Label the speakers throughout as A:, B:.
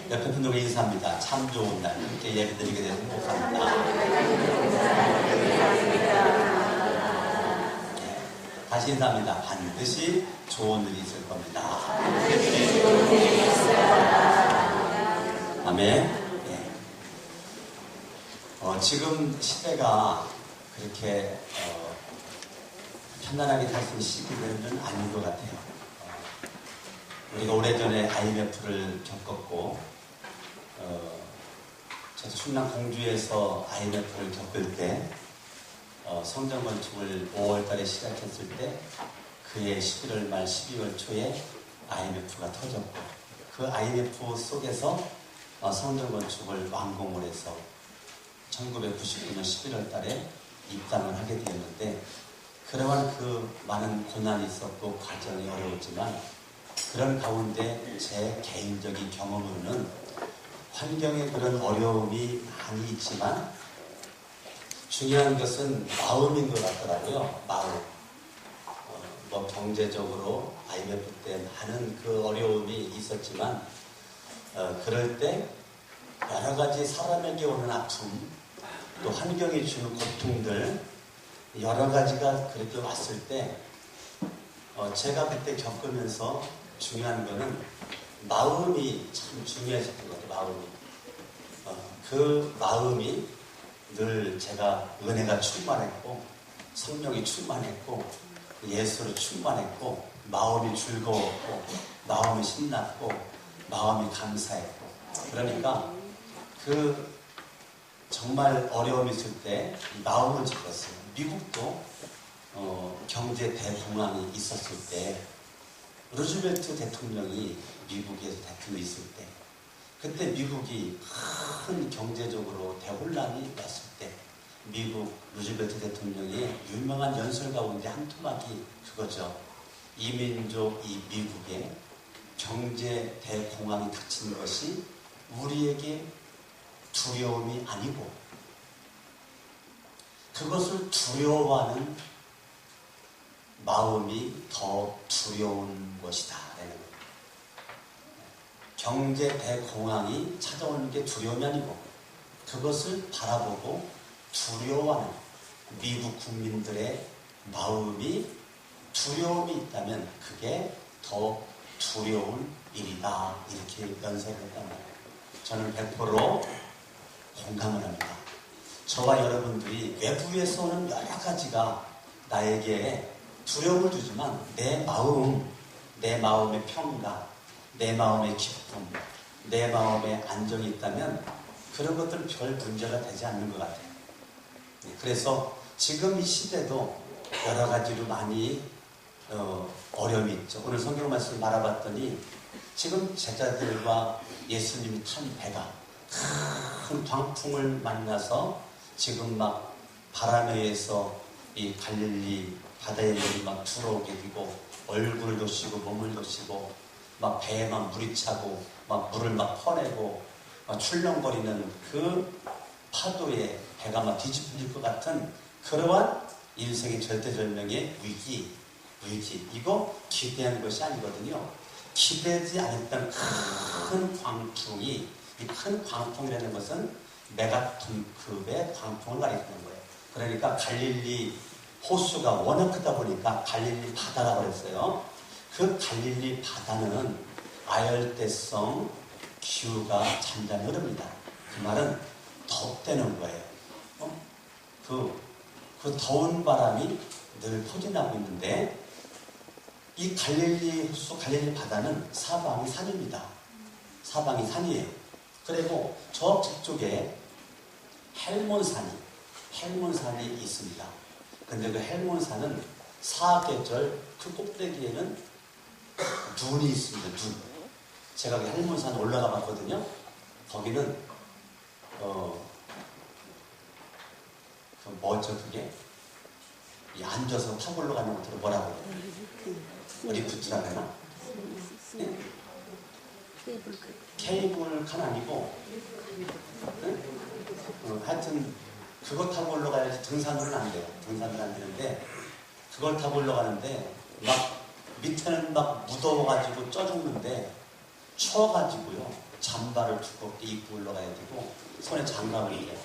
A: 옆에 분들과 인사합니다. 참 좋은 날 함께 예배드리게 되는 행복합니다. 네, 다시 인사합니다. 반드시 좋은 일이 있을 겁니다. 아멘. 네. 지금 시대가 그렇게 편안하게 살 수 있는 시기는 아닌 것 같아요. 우리가 오래전에 IMF를 겪었고, 저도 충남 공주에서 IMF를 겪을 때, 성전 건축을 5월달에 시작했을 때, 그해 11월 말 12월 초에 IMF가 터졌고, 그 IMF 속에서 성전 건축을 완공을 해서 1999년 11월 달에 입당을 하게 되었는데, 그러한 그 많은 고난이 있었고 과정이 어려웠지만 그런 가운데 제 개인적인 경험으로는 환경에 그런 어려움이 많이 있지만 중요한 것은 마음인 것 같더라고요. 마음. 경제적으로 IMF 때 많은 그 어려움이 있었지만 그럴 때 여러 가지 사람에게 오는 아픔, 또 환경이 주는 고통들 여러 가지가 그렇게 왔을 때 제가 그때 겪으면서 중요한 거는 마음이 참 중요했었던 것 같아요. 마음이. 그 마음이 늘 제가 은혜가 충만했고 성령이 충만했고 예수로 충만했고 마음이 즐거웠고 마음이 신났고 마음이 감사했고 그러니까 그 정말 어려움이 있을 때 마음을 잡았어요. 미국도 경제 대공황이 있었을 때 루즈벨트 대통령이 미국에서 대통령이 있을 때 그때 미국이 큰 경제적으로 대혼란이 왔을 때 미국 루즈벨트 대통령의 유명한 연설 가운데 한 토막이 그거죠. 이민족 이 미국의 경제 대공황이 닥치는 것이 우리에게 두려움이 아니고 그것을 두려워하는 마음이 더 두려운 것이다. 경제 대공황이 찾아오는 게 두려움이 아니고 그것을 바라보고 두려워하는 미국 국민들의 마음이 두려움이 있다면 그게 더 두려운 일이다. 이렇게 연설을 했단 말이에요. 저는 100% 공감을 합니다. 저와 여러분들이 외부에서 오는 여러 가지가 나에게 두려움을 주지만 내 마음, 내 마음의 평강, 내 마음의 기쁨, 내 마음의 안정이 있다면 그런 것들은 별 문제가 되지 않는 것 같아요. 그래서 지금 이 시대도 여러 가지로 많이 어려움이 있죠. 오늘 성경 말씀을 바라봤더니 지금 제자들과 예수님이 탄 배가 큰 광풍을 만나서 지금 막 바람에 의해서 이 갈릴리 바다에 물이 막 들어오게 되고 얼굴을 놓치고 몸을 놓치고 막 배에 막 물이 차고 막 물을 막 퍼내고 막 출렁거리는 그 파도에 배가 막 뒤집힐 것 같은 그러한 인생의 절대절명의 위기 이거 기대한 것이 아니거든요. 기대지 않았던 큰 광풍이 이 큰 광풍이라는 것은 메가톤급의 광풍을 가리키는 거예요. 그러니까 갈릴리 호수가 워낙 크다 보니까 갈릴리 바다라고 그랬어요. 그 갈릴리 바다는 아열대성 기후가 잔잔히 흐릅니다. 그 말은 덥다는 거예요. 그 더운 바람이 늘 포진하고 있는데 이 갈릴리 호수, 갈릴리 바다는 사방이 산입니다. 사방이 산이에요. 그리고 저 뒤쪽에 헬몬산이 있습니다. 근데 그 헬몬산은 사계절 그 꼭대기에는 눈이 있습니다. 눈. 제가 그 헬몬산 올라가 봤거든요. 거기는 그게 이 앉아서 타고 올라가는 것들을 뭐라고 해요? 리프트라고 해나? 네? 케이블카는 아니고 하여튼 그거 타고 올라가야지 등산으로는 안 돼요. 등산은 안 되는데 그걸 타고 올라가는데 막 밑에는 막 무더워가지고 쪄 죽는데 추워가지고요. 잠바를 두껍게 입고 올라가야 되고 손에 장갑을 이래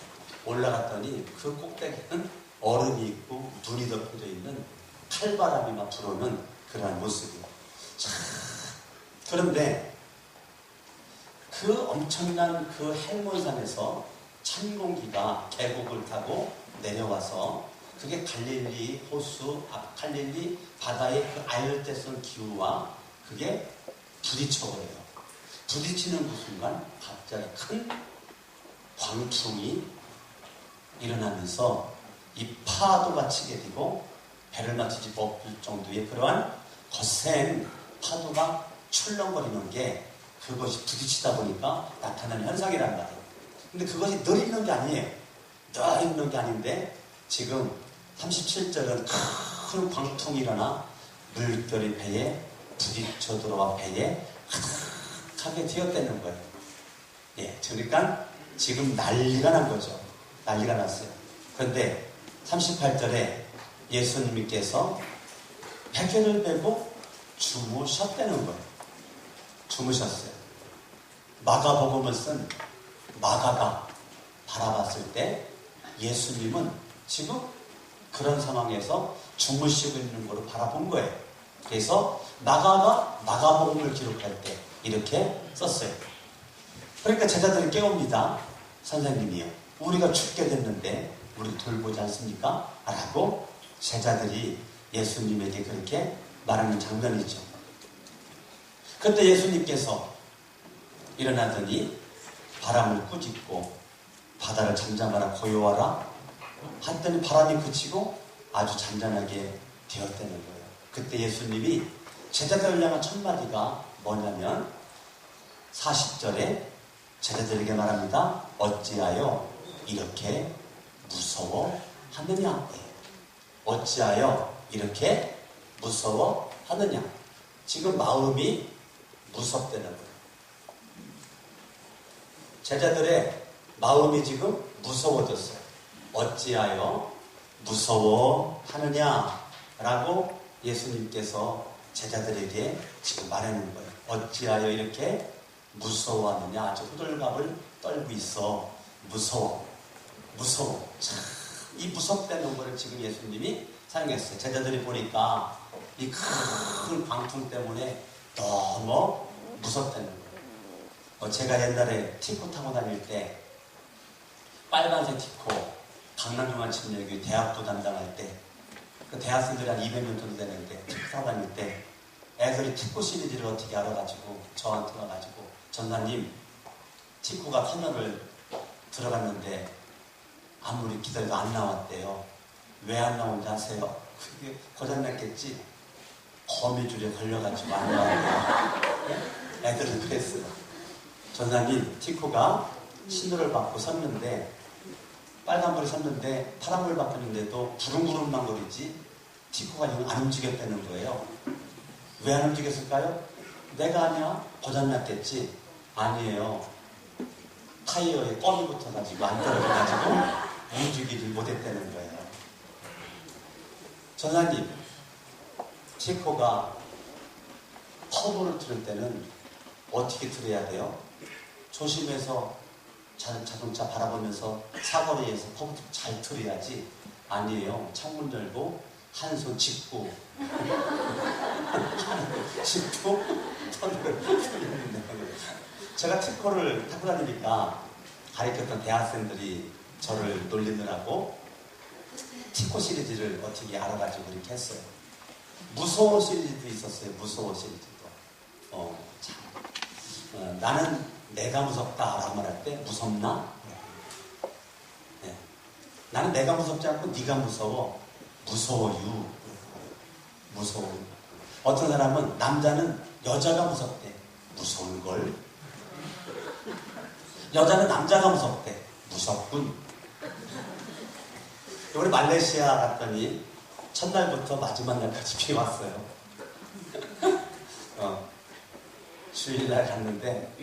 A: 올라갔더니 그 꼭대기는 얼음이 있고 눈이 덮여져 있는 칼바람이 막 불어오는 그러한 모습이에요. 그런데 그 엄청난 그 헬몬산에서 찬 공기가 계곡을 타고 내려와서 그게 갈릴리 호수, 갈릴리 바다의 그 아열대성 기후와 그게 부딪혀버려요. 부딪히는 그 순간 갑자기 큰 광풍이 일어나면서 이 파도가 치게 되고 배를 맞추지 못할 정도의 그러한 거센 파도가 출렁거리는 게 그것이 부딪히다 보니까 나타나는 현상이란 말이에요. 근데 그것이 늘 있는 게 아니에요. 늘 있는 게 아닌데 지금 37절은 큰 광풍이 일어나 물결이 배에 부딪혀 들어와 배에 하게 되었다는 거예요. 예, 그러니까 지금 난리가 난 거죠. 난리가 났어요. 그런데 38절에 예수님께서 베개를 베고 주무셨다는 거예요. 주무셨어요. 마가복음을 쓴 마가가 바라봤을 때 예수님은 지금 그런 상황에서 주무시고 있는 거로 바라본 거예요. 그래서 마가가 마가복음을 기록할 때 이렇게 썼어요. 그러니까 제자들이 깨웁니다. 선생님이요, 우리가 죽게 됐는데 우리 돌보지 않습니까? 라고 제자들이 예수님에게 그렇게 말하는 장면이죠. 그때 예수님께서 일어나더니 바람을 꾸짖고 바다를 잠잠하라 고요하라 했더니 바람이 그치고 아주 잔잔하게 되었다는 거예요. 그때 예수님이 제자들을 향한 첫 마디가 뭐냐면 40절에 제자들에게 말합니다. 어찌하여 이렇게 무서워하느냐. 어찌하여 이렇게 무서워하느냐. 지금 마음이 무섭다는 거예요. 제자들의 마음이 지금 무서워졌어요. 어찌하여 무서워하느냐라고 예수님께서 제자들에게 지금 말하는 거예요. 어찌하여 이렇게 무서워하느냐. 아주 호들갑을 떨고 있어. 무서워. 참, 이 무섭다는 거를 지금 예수님이 사용했어요. 제자들이 보니까 이 큰 광풍 때문에 너무 무섭다는 거예요. 제가 옛날에 티코 타고 다닐 때 빨간색 티코 강남중앙침례교회 대학도 담당할 때 그 대학생들이 한 200명 정도 되는데 티코 타고 다닐 때 애들이 티코 시리즈를 어떻게 알아가지고 저한테 와가지고 전사님 티코가 터널을 들어갔는데 아무리 기다려도 안 나왔대요. 왜 안 나온지 아세요? 그게 고장났겠지. 거미줄에 걸려가지고 안 나왔대요. 애들은 그랬어요. 전사님 티코가 신호를 받고 섰는데 빨간불이 섰는데 파란불 바뀌는데도 부릉부릉만 거리지 티코가 안 움직였다는 거예요. 왜 안 움직였을까요? 내가 아니야? 고장났겠지. 아니에요. 타이어에 껌이 붙어가지고 안 떨어져가지고 움직이지 못했다는 거예요. 전사님, 티코가 커브를 틀을 때는 어떻게 틀어야 돼요? 조심해서 자동차 바라보면서 사거리에서 커브 잘 틀어야지. 아니에요. 창문 열고 한 손 짚고 터널을 틀리는 거예요. 제가 티코를 타고 다니니까 가르쳤던 대학생들이 저를 놀리느라고 티코 시리즈를 어떻게 알아가지고 이렇게 했어요. 무서워 시리즈도 있었어요. 무서워 시리즈도. 나는 내가 무섭다라고 말할 때 무섭나? 네. 나는 내가 무섭지 않고 네가 무서워. 무서워요. 무서워. 어떤 사람은 남자는 여자가 무섭대. 무서울걸. 여자는 남자가 무섭대. 무섭군. 우리 말레이시아 갔더니 첫날부터 마지막 날까지 비 왔어요. 주일날 갔는데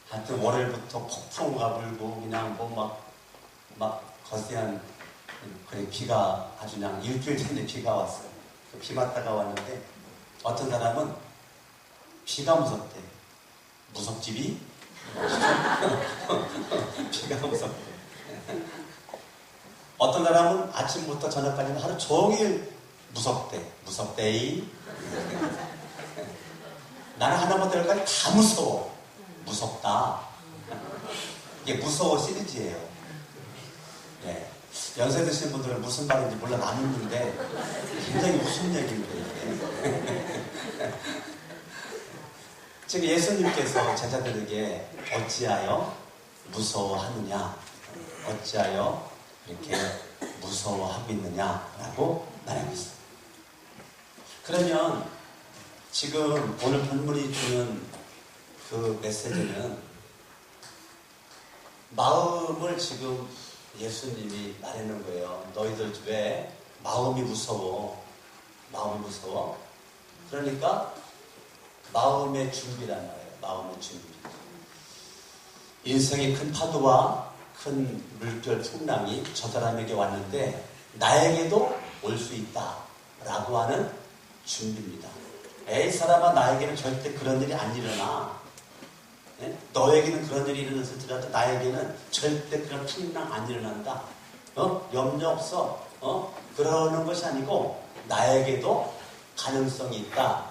A: 하여튼 월요일부터 폭풍우가 불고 그냥 막 거세한 그래 비가 아주 그냥 일주일 전에 비가 왔어요. 비 맞다가 왔는데 어떤 사람은 비가 무섭대. 무섭집이 비가 무섭대. 어떤 사람은 아침부터 저녁까지 하루 종일 무섭대. 무섭대이. 나는 하나부터 열까지 다 무서워. 무섭다. 이게 무서워 시리즈예요. 네. 연세 드신 분들은 무슨 말인지 몰라 나누는데 굉장히 무슨 얘기인데 이게. 지금 예수님께서 제자들에게 어찌하여 무서워하느냐, 어찌하여 이렇게 무서워하고 있느냐라고 말하고 있어요. 그러면 지금 오늘 본문이 주는 그 메시지는 마음을 지금 예수님이 말하는 거예요. 너희들 왜 마음이 무서워? 마음이 무서워? 그러니까 마음의 준비란 말이에요. 마음의 준비. 인생의 큰 파도와 큰 물결 풍랑이 저 사람에게 왔는데 나에게도 올 수 있다 라고 하는 준비입니다. 에이 사람아, 나에게는 절대 그런 일이 안 일어나. 네? 너에게는 그런 일이 일어났을지라도 나에게는 절대 그런 풍랑 안 일어난다. 염려 없어. 그러는 것이 아니고 나에게도 가능성이 있다.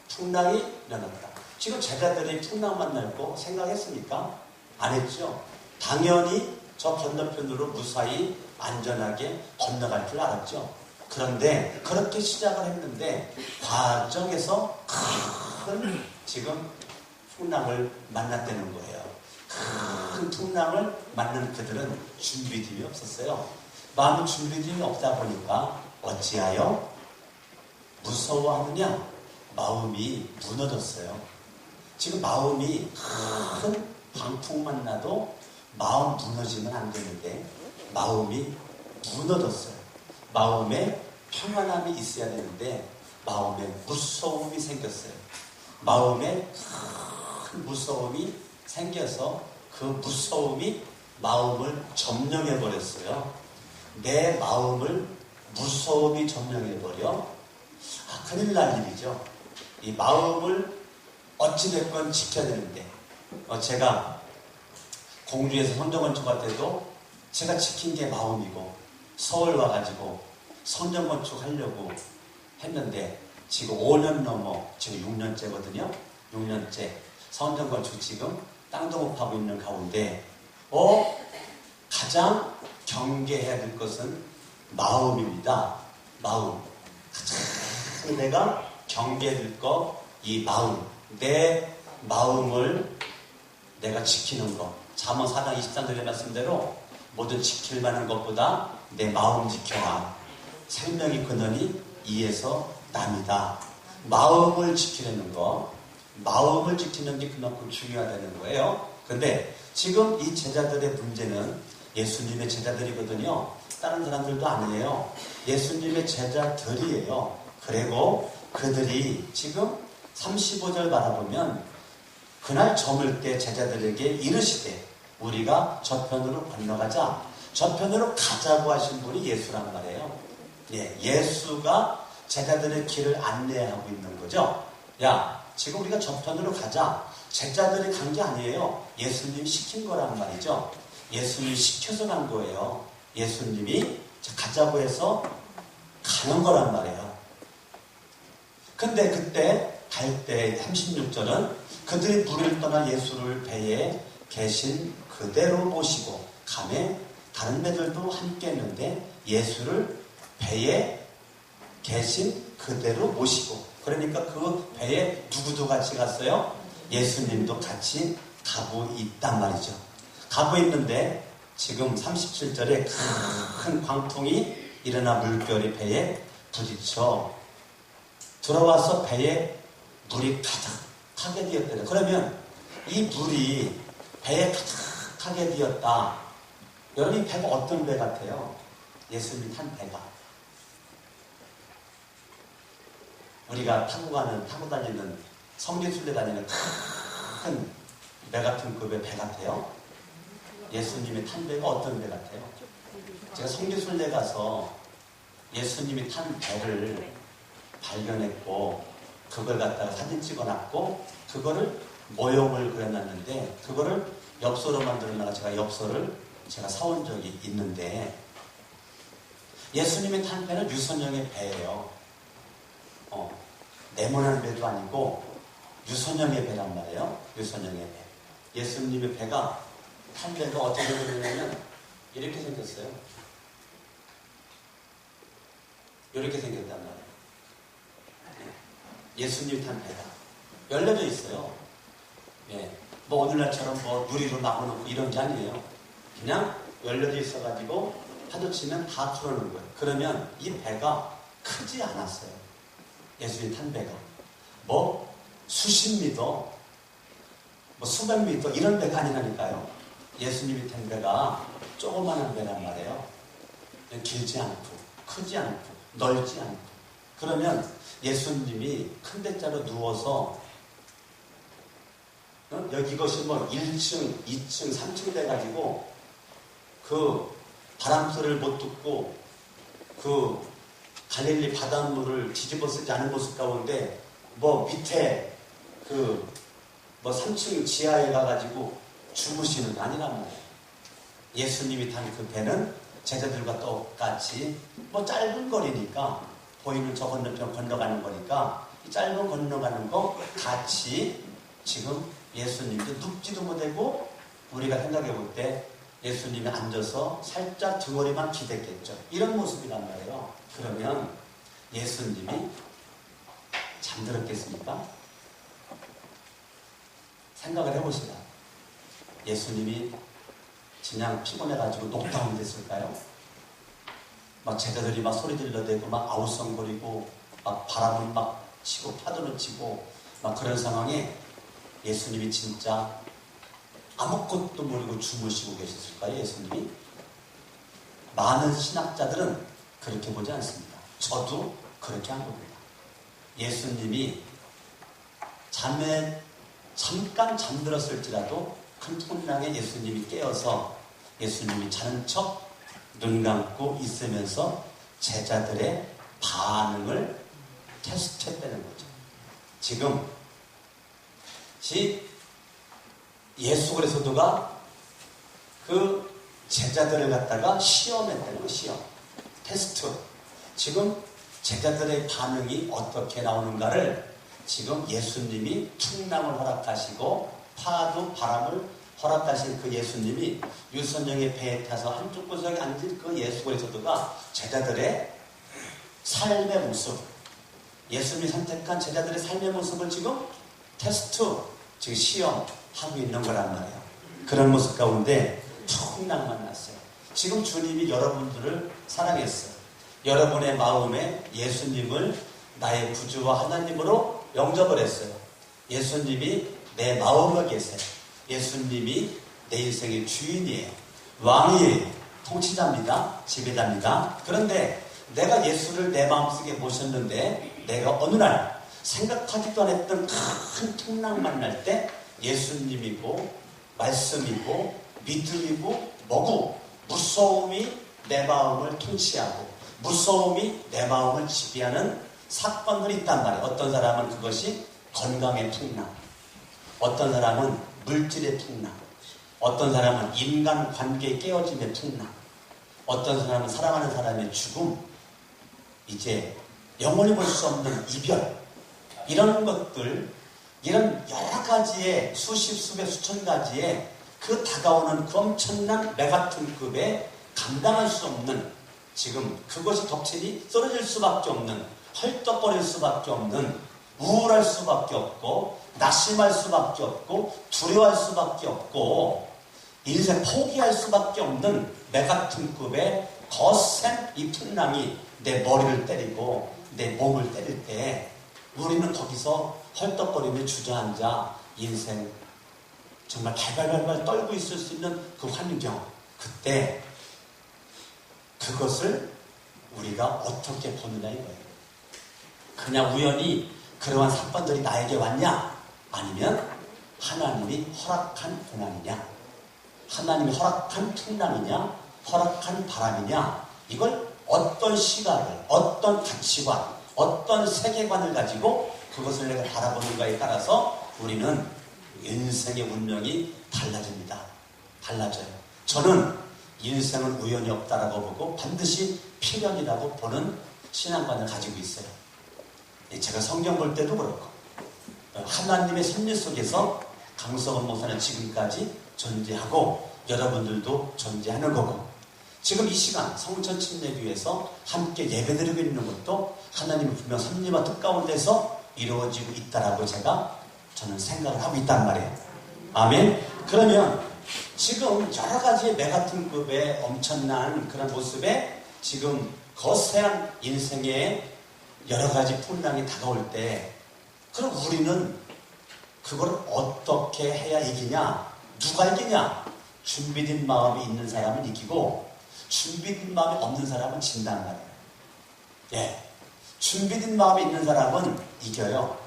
A: 풍랑이 일어났다. 지금 제자들이 풍랑 만날 거 생각했습니까? 안 했죠. 당연히 저 건너편으로 무사히 안전하게 건너갈 줄 알았죠. 그런데 그렇게 시작을 했는데 과정에서 큰 지금 풍랑을 만났다는 거예요. 큰 풍랑을 만난 그들은 준비됨이 없었어요. 마음 준비됨이 없다 보니까 어찌하여 무서워하느냐? 마음이 무너졌어요. 지금 마음이 큰 방풍만 나도 마음 무너지면 안 되는데 마음이 무너졌어요. 마음에 평안함이 있어야 되는데 마음에 무서움이 생겼어요. 마음에 큰 무서움이 생겨서 그 무서움이 마음을 점령해 버렸어요. 내 마음을 무서움이 점령해 버려. 큰일 날 일이죠. 이 마음을 어찌됐건 지켜야 되는데 제가 공주에서 성전건축할 때도 제가 지킨 게 마음이고 서울 와가지고 성전건축 하려고 했는데 지금 5년 넘어 지금 6년째거든요. 6년째 성전건축 지금 땅도 못 파고 있는 가운데 가장 경계해야 될 것은 마음입니다. 마음. 가장 내가 경계해야 될 거 이 마음. 내 마음을 내가 지키는 것. 잠언 4장 23절의 말씀대로 모든 지킬 만한 것보다 내 마음 지켜라. 생명이 근원이 이에서 남이다. 마음을 지키려는 거. 마음을 지키는 게 그만큼 중요하다는 거예요. 근데 지금 이 제자들의 문제는 예수님의 제자들이거든요. 다른 사람들도 아니에요. 예수님의 제자들이에요. 그리고 그들이 지금 35절 바라보면 그날 저물 때 제자들에게 이르시되 우리가 저편으로 건너가자. 저편으로 가자고 하신 분이 예수란 말이에요. 예수가 제자들의 길을 안내하고 있는 거죠. 야, 지금 우리가 저편으로 가자. 제자들이 간 게 아니에요. 예수님이 시킨 거란 말이죠. 예수님이 시켜서 간 거예요. 예수님이 가자고 해서 가는 거란 말이에요. 근데 그때 갈 때 36절은 그들이 물을 떠나 예수를 배에 계신 그대로 모시고 감에 다른 배들도 함께 했는데 예수를 배에 계신 그대로 모시고 그러니까 그 배에 누구도 같이 갔어요? 예수님도 같이 가고 있단 말이죠. 가고 있는데 지금 37절에 큰 광풍이 일어나 물결이 배에 부딪혀 들어와서 배에 물이 가득하게 되었다. 그러면 이 물이 배에 가득하게 되었다. 여러분 이 배가 어떤 배 같아요? 예수님이 탄 배가. 우리가 타고 다니는 성지순례 다니는 큰 배 같은 급의 배 같아요. 예수님이 탄 배가 어떤 배 같아요? 제가 성지순례 가서 예수님이 탄 배를 발견했고 그걸 갖다가 사진 찍어놨고 그거를 모형을 그려놨는데 그거를 엽서로 만들어놔서 제가 엽서를 제가 사온 적이 있는데 예수님의 탄 배는 유선형의 배예요. 네모난 배도 아니고 유선형의 배란 말이에요. 유선형의 배. 예수님의 배가 탄 배가 어떻게 되냐면 이렇게 생겼어요. 이렇게 생겼단 말이에요. 예수님 탄 배가 열려져 있어요. 예. 뭐 오늘날처럼 뭐 유리로 막아놓고 이런 게 아니에요. 그냥 열려져 있어가지고 파도 치면 다 풀어놓은 거예요. 그러면 이 배가 크지 않았어요. 예수님 탄 배가. 뭐 수십 미터, 뭐 수백 미터 이런 배가 아니라니까요. 예수님이 탄 배가 조그마한 배란 말이에요. 길지 않고 크지 않고 넓지 않고. 그러면 예수님이 큰 대자로 누워서 여기 이것이 뭐 1층, 2층, 3층 돼가지고 그 바람 소리를 못 듣고 그 갈릴리 바닷물을 뒤집어 쓰지 않은 모습 가운데 뭐 밑에 그 뭐 3층 지하에 가가지고 주무시는 게 아니란 말이에요. 예수님이 탄 그 배는 제자들과 똑같이 뭐 짧은 거리니까 보이는 저 건너편 건너가는 거니까 이 짧은 건너가는 거 같이 지금 예수님도 눕지도 못하고 우리가 생각해 볼 때 예수님이 앉아서 살짝 등허리만 기댔겠죠. 이런 모습이란 말이에요. 그러면 예수님이 잠들었겠습니까? 생각을 해보시라. 예수님이 그냥 피곤해가지고 녹다운 됐을까요? 막 제자들이 막 소리 질러대고 막 아우성거리고 막 바람은 막 치고 파도는 치고 막 그런 상황에 예수님이 진짜 아무것도 모르고 주무시고 계셨을까요? 예수님이? 많은 신학자들은 그렇게 보지 않습니다. 저도 그렇게 한 겁니다. 예수님이 잠에 잠깐 잠들었을지라도 큰 풍랑에 예수님이 깨어서 예수님이 자는 척 눈 감고 있으면서 제자들의 반응을 테스트했다는 거죠. 지금 예수 그리스도가 그 제자들을 갖다가 시험했다는 거예요. 시험. 테스트. 지금 제자들의 반응이 어떻게 나오는가를 지금 예수님이 풍랑을 허락하시고 파도 바람을 허락하신 그 예수님이 유선형의 배에 타서 한쪽 구석에 앉은 그 예수 그리스도가 제자들의 삶의 모습, 예수님이 선택한 제자들의 삶의 모습을 지금 테스트, 지금 시험하고 있는 거란 말이에요. 그런 모습 가운데 풍랑만 났어요. 지금 주님이 여러분들을 사랑했어요. 여러분의 마음에 예수님을 나의 구주와 하나님으로 영접을 했어요. 예수님이 내 마음에 계세요. 예수님이 내 인생의 주인이에요. 왕이에요. 통치자입니다. 지배자입니다. 그런데 내가 예수를 내 마음속에 모셨는데 내가 어느 날 생각하지도 않았던 큰 풍랑 만날 때 예수님이고 말씀이고 믿음이고 뭐고 무서움이 내 마음을 통치하고 무서움이 내 마음을 지배하는 사건들이 있단 말이에요. 어떤 사람은 그것이 건강의 풍랑, 어떤 사람은 물질의 풍랑, 어떤 사람은 인간관계의 깨어짐의 풍랑, 어떤 사람은 사랑하는 사람의 죽음, 이제 영원히 볼 수 없는 이별, 이런 것들, 이런 여러 가지의 수십, 수백, 수천 가지의 그 다가오는 그 엄청난 메가톤급의 감당할 수 없는, 지금 그것이 덕질이 쓰러질 수밖에 없는, 헐떡거릴 수밖에 없는, 우울할 수밖에 없고 낙심할 수밖에 없고 두려워할 수밖에 없고 인생 포기할 수밖에 없는 메가톤급의 거센 이 풍랑이 내 머리를 때리고 내 몸을 때릴 때 우리는 거기서 헐떡거리며 주저앉아 인생 정말 발발발발 떨고 있을 수 있는 그 환경, 그때 그것을 우리가 어떻게 보느냐 이거예요. 그냥 우연히 그러한 사건들이 나에게 왔냐? 아니면 하나님이 허락한 고난이냐? 하나님이 허락한 풍랑이냐? 허락한 바람이냐? 이걸 어떤 시각을, 어떤 가치관, 어떤 세계관을 가지고 그것을 내가 바라보는가에 따라서 우리는 인생의 운명이 달라집니다. 달라져요. 저는 인생은 우연이 없다라고 보고 반드시 필연이라고 보는 신앙관을 가지고 있어요. 제가 성경 볼 때도 그렇고 하나님의 섭리 속에서 강성원 목사는 지금까지 존재하고 여러분들도 존재하는 거고, 지금 이 시간 성천 침례교회에서 함께 예배드리고 있는 것도 하나님의 분명 섭리와 뜻 가운데서 이루어지고 있다라고 저는 생각을 하고 있단 말이에요. 아멘. 그러면 지금 여러 가지의 메가톤급의 엄청난 그런 모습에 지금 거세한 인생의 여러 가지 풍랑이 다가올 때, 그럼 우리는 그걸 어떻게 해야 이기냐? 누가 이기냐? 준비된 마음이 있는 사람은 이기고 준비된 마음이 없는 사람은 진단 말이에요. 예. 준비된 마음이 있는 사람은 이겨요.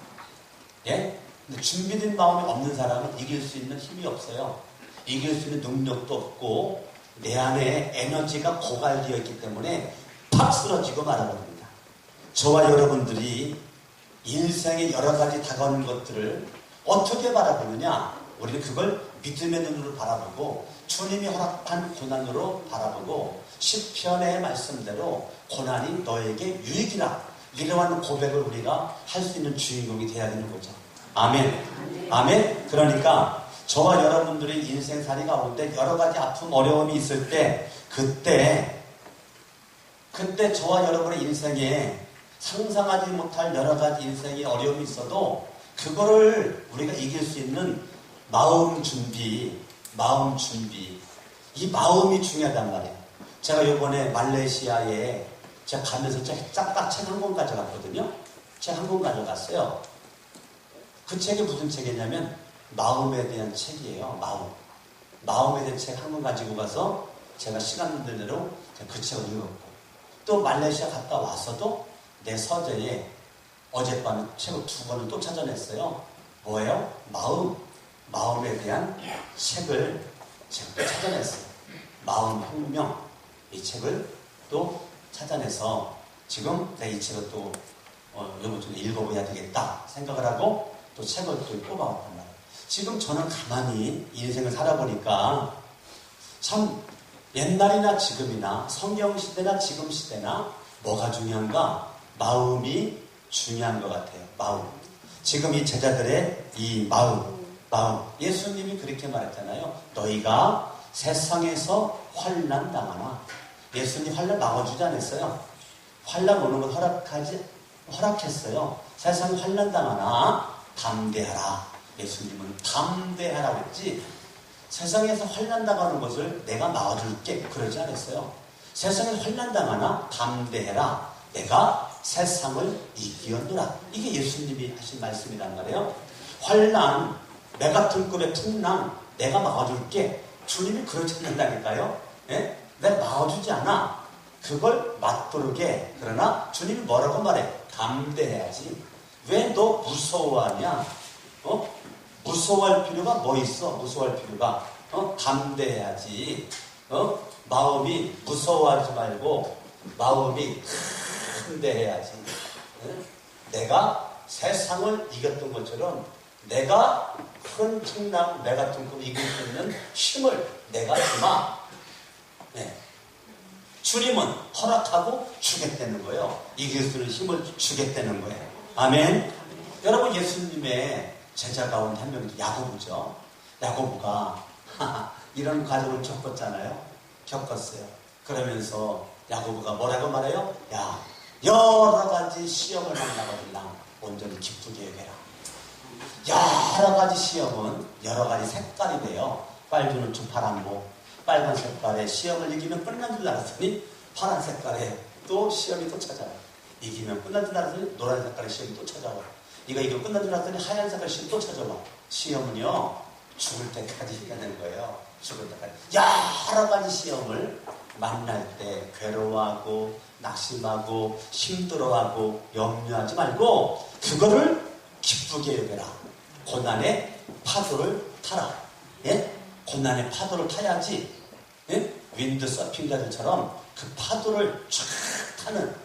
A: 예? 근데 준비된 마음이 없는 사람은 이길 수 있는 힘이 없어요. 이길 수 있는 능력도 없고 내 안에 에너지가 고갈되어 있기 때문에 팍 쓰러지고 말아버립니다. 저와 여러분들이 인생의 여러 가지 다가오는 것들을 어떻게 바라보느냐? 우리는 그걸 믿음의 눈으로 바라보고 주님이 허락한 고난으로 바라보고 시편의 말씀대로 고난이 너에게 유익이라, 이러한 고백을 우리가 할 수 있는 주인공이 되어야 되는 거죠. 아멘. 아멘. 그러니까 저와 여러분들의 인생살이 가운데 여러 가지 아픔, 어려움이 있을 때 그때 저와 여러분의 인생에 상상하지 못할 여러 가지 인생의 어려움이 있어도 그거를 우리가 이길 수 있는 마음 준비, 이 마음이 중요하단 말이에요. 제가 이번에 말레이시아에 제가 가면서 딱 책 한 권 가져갔거든요. 책 한 권 가져갔어요. 그 책이 무슨 책이냐면 마음에 대한 책이에요. 마음에 대한 책 한 권 가지고 가서 제가 시간 되는 대로 그 책을 읽었고, 또 말레이시아 갔다 와서도 내 서재에 어젯밤에 책을 2권을 또 찾아냈어요. 뭐예요? 마음에 대한 책을 제가 또 찾아냈어요. 마음 혁명, 이 책을 또 찾아내서 지금 내가 이 책을 또 이번 주에 읽어봐야 되겠다 생각을 하고 또 책을 또 뽑아왔단 말이에요. 지금 저는 가만히 인생을 살아보니까 참 옛날이나 지금이나 성경 시대나 지금 시대나 뭐가 중요한가? 마음이 중요한 것 같아요. 마음. 지금 이 제자들의 이 마음. 예수님이 그렇게 말했잖아요. 너희가 세상에서 환난 당하나. 예수님 환난 막아주지 않았어요. 환난 오는 걸 허락했어요. 세상에 환난 당하나 담대하라. 예수님은 담대하라고 했지, 세상에서 환난 당하는 것을 내가 막아줄게 그러지 않았어요. 세상에 환난 당하나 담대해라. 내가 세상을 이기었노라. 이게 예수님이 하신 말씀이란 말이에요. 환난, 내 같은 급의 풍랑 내가 막아줄게. 주님이 그러지 않는다니까요. 예? 내가 막아주지 않아. 그걸 맞도록해. 그러나 주님이 뭐라고 말해? 담대해야지. 왜 너 무서워하냐? 무서워할 필요가 뭐 있어? 무서워할 필요가 담대해야지. 마음이 무서워하지 말고 마음이 담대해야지. 내가 세상을 이겼던 것처럼 내가 큰 풍랑, 내 같은 걸 이길 수 있는 힘을 내가 주마. 네. 주님은 허락하고 주겠다는 거예요. 이길 수 있는 힘을 주겠다는 거예요. 아멘. 여러분, 예수님의 제자 가운데 한 명이 야고보죠. 야고보가 이런 과정을 겪었어요. 그러면서 야고보가 뭐라고 말해요? 야, 여러 가지 시험을 만나거든요. 온전히 기쁘게 여겨라. 여러 가지 시험은 여러 가지 색깔이 돼요. 빨주는 파란고, 빨간 색깔의 시험을 이기면 끝난 줄 알았더니 파란 색깔의 또 시험이 또 찾아와요. 이기면 끝난 줄 알았더니 노란 색깔의 시험이 또 찾아와요. 이거 이기면 끝난 줄 알았더니 하얀 색깔의 시험이 또 찾아와. 시험은요, 죽을 때까지 해야 되는 거예요. 죽을 때까지. 여러 가지 시험을 만날 때 괴로워하고 낙심하고 힘들어하고 염려하지 말고 그거를 기쁘게 여겨라. 고난의 파도를 타라. 예? 고난의 파도를 타야지. 예? 윈드 서핑자들처럼 그 파도를 쫙 타는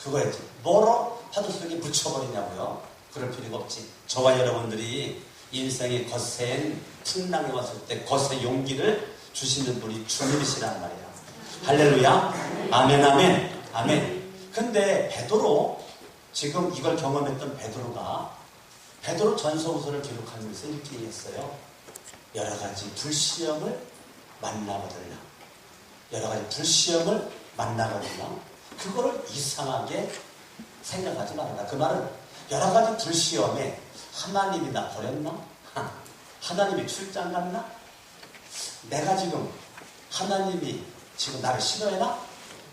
A: 그거였지. 뭐로 파도 속에 묻혀버리냐고요. 그럴 필요가 없지. 저와 여러분들이 인생의 거센 풍랑이 왔을 때 거센 용기를 주시는 분이 주님이시란 말이야. 할렐루야. 아멘, 아멘, 아멘. 근데 베드로, 지금 이걸 경험했던 베드로 전서후서를 기록하면서 이렇게 얘기했어요. 여러 가지 불시험을 만나거들라. 여러 가지 불시험을 만나거들라. 그거를 이상하게 생각하지 말아라. 그 말은 여러 가지 불시험에 하나님이 나 버렸나? 하나님이 출장 갔나? 내가 지금 하나님이 지금 나를 싫어해나?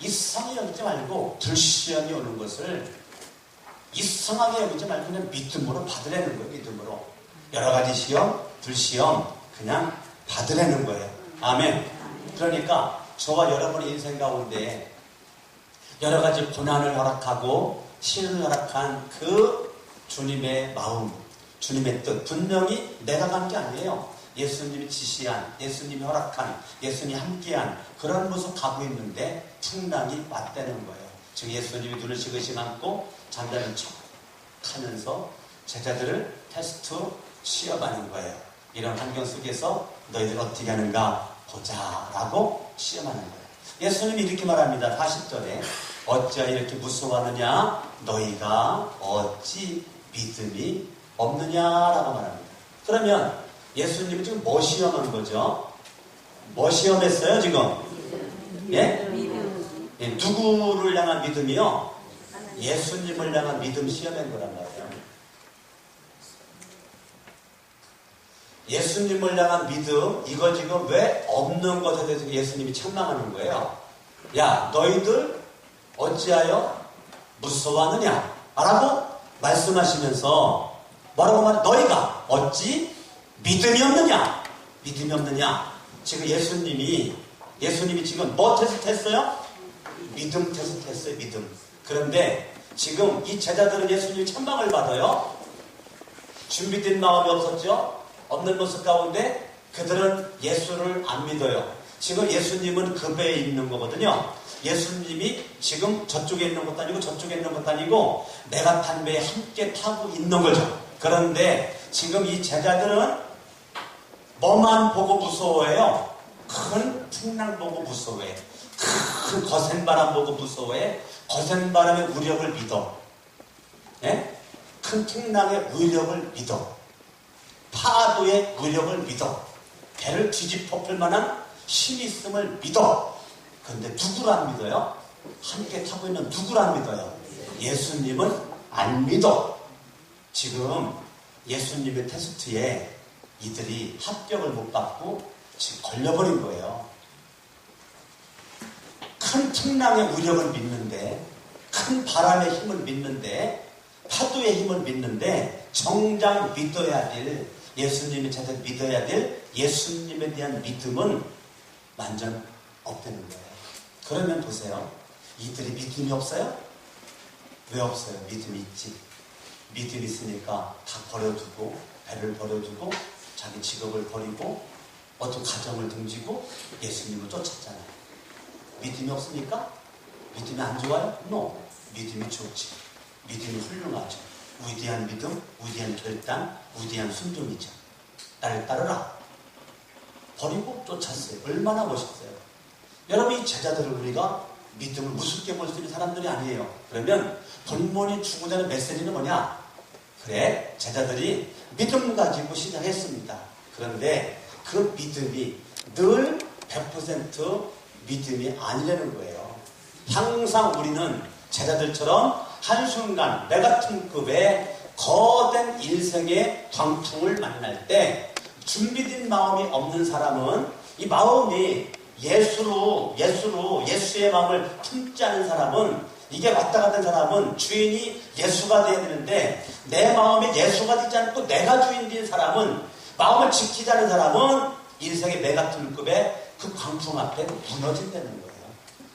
A: 이상하게 여기지 말고 불시험이 오는 것을 이상하게 여기지 말고 그냥 믿음으로 받으라는 거예요. 믿음으로. 여러 가지 시험, 불시험 그냥 받으라는 거예요. 아멘. 그러니까 저와 여러분의 인생 가운데 여러 가지 고난을 허락하고 시련을 허락한 그 주님의 마음, 주님의 뜻, 분명히 내가 간 게 아니에요. 예수님이 지시한, 예수님이 허락한, 예수님이 함께한 그런 모습 가고 있는데 풍랑이 왔다는 거예요. 즉 예수님이 눈을 지그시 감고 잠자는 척 하면서 제자들을 테스트 시험하는 거예요. 이런 환경 속에서 너희들 어떻게 하는가 보자 라고 시험하는 거예요. 예수님이 이렇게 말합니다. 40절에 어찌하여 이렇게 무서워하느냐 너희가 어찌 믿음이 없느냐라고 말합니다. 그러면 예수님이 지금 뭐 시험한 거죠? 뭐 시험했어요 지금? 예? 예, 누구를 향한 믿음이요? 예수님을 향한 믿음 시험한 거란 말이에요. 예수님을 향한 믿음, 이거 지금 왜 없는 것에 대해서 예수님이 책망하는 거예요. 야, 너희들 어찌하여 무서워하느냐? 라고 말씀하시면서 뭐라고 말해? 너희가 어찌 믿음이 없느냐? 믿음이 없느냐? 지금 예수님이 지금 뭐 테스트했어요? 믿음 테스트했어요. 믿음. 그런데 지금 이 제자들은 예수님이 책망을 받아요. 준비된 마음이 없었죠? 없는 모습 가운데 그들은 예수를 안 믿어요. 지금 예수님은 그 배에 있는 거거든요. 예수님이 지금 저쪽에 있는 것도 아니고 저쪽에 있는 것도 아니고 내가 탄 배에 함께 타고 있는 거죠. 그런데 지금 이 제자들은 뭐만 보고 무서워해요? 큰 풍랑 보고 무서워해. 큰 거센 바람 보고 무서워해. 거센 바람의 위력을 믿어. 예? 큰 풍랑의 위력을 믿어. 파도의 위력을 믿어. 배를 뒤집어 풀 만한 힘이 있음을 믿어. 그런데 누구를 안 믿어요? 함께 타고 있는 누구를 안 믿어요? 예수님은 안 믿어. 지금 예수님의 테스트에 이들이 합격을 못 받고 지금 걸려버린 거예요. 큰 풍랑의 위력을 믿는데, 큰 바람의 힘을 믿는데, 파도의 힘을 믿는데 정작 믿어야 될, 예수님의 제대로 믿어야 될 예수님에 대한 믿음은 완전 없다는 거예요. 그러면 보세요. 이들이 믿음이 없어요? 왜 없어요? 믿음이 있지. 믿음이 있으니까 다 버려두고, 배를 버려두고, 자기 직업을 버리고, 어떤 가정을 등지고 예수님을 쫓았잖아요. 믿음이 없으니까? 믿음이 안 좋아요? No. 믿음이 좋지. 믿음이 훌륭하죠. 위대한 믿음, 위대한 결단, 위대한 순종이죠. 나를 따르라. 버리고 쫓았어요. 얼마나 멋있어요. 여러분, 이 제자들을 우리가 믿음을 우습게 볼 수 있는 사람들이 아니에요. 그러면 본문이 주고자 하는 메시지는 뭐냐? 그래, 제자들이 믿음 가지고 시작했습니다. 그런데 그 믿음이 늘 100% 믿음이 아니라는 거예요. 항상 우리는 제자들처럼 한순간 메가톤 급의 거대한 인생의 광풍을 만날 때 준비된 마음이 없는 사람은, 이 마음이 예수의 마음을 품지 않은 사람은, 이게 왔다 갔다 사람은 주인이 예수가 되어야 되는데 내 마음에 예수가 되지 않고 내가 주인 된 사람은, 마음을 지키지 않은 사람은 인생의 메가톤급의 그 광풍 앞에 무너진다는 거예요.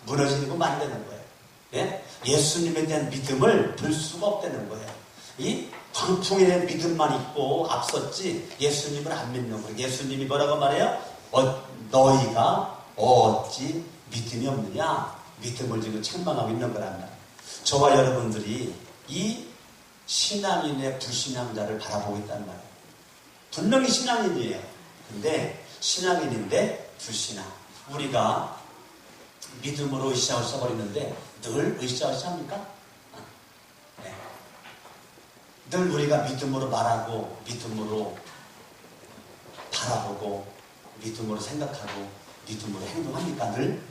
A: 무너지고 만드는 거예요. 예? 예수님에 대한 믿음을 볼 수가 없다는 거예요. 이 광풍에 대한 믿음만 있고 앞섰지 예수님을 안 믿는 거예요. 예수님이 뭐라고 말해요? 너희가 어찌 믿음이 없느냐? 믿음을 지금 책망하고 있는 거란 말이에요. 저와 여러분들이 이 신앙인의 불신앙자를 바라보고 있단 말이에요. 분명히 신앙인이에요. 근데 신앙인인데 불신앙. 우리가 믿음으로 으쌰으쌰 써버리는데 늘 으쌰으쌰 합니까? 네. 늘 우리가 믿음으로 말하고 믿음으로 바라보고 믿음으로 생각하고 믿음으로 행동합니까? 늘?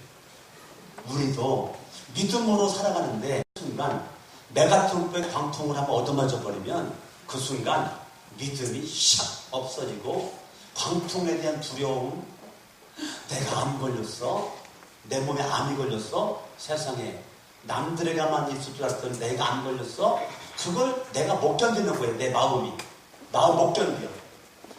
A: 우리도 믿음으로 살아가는데 순간 메가톤의 광통을 한번 얻어맞아 버리면 그 순간 믿음이 샥 없어지고 광통에 대한 두려움, 내가 암 걸렸어? 내 몸에 암이 걸렸어? 세상에 남들에게만 있을 줄 알았더니 내가 암 걸렸어? 그걸 내가 못 견디는 거예요. 내 마음이 못 견뎌.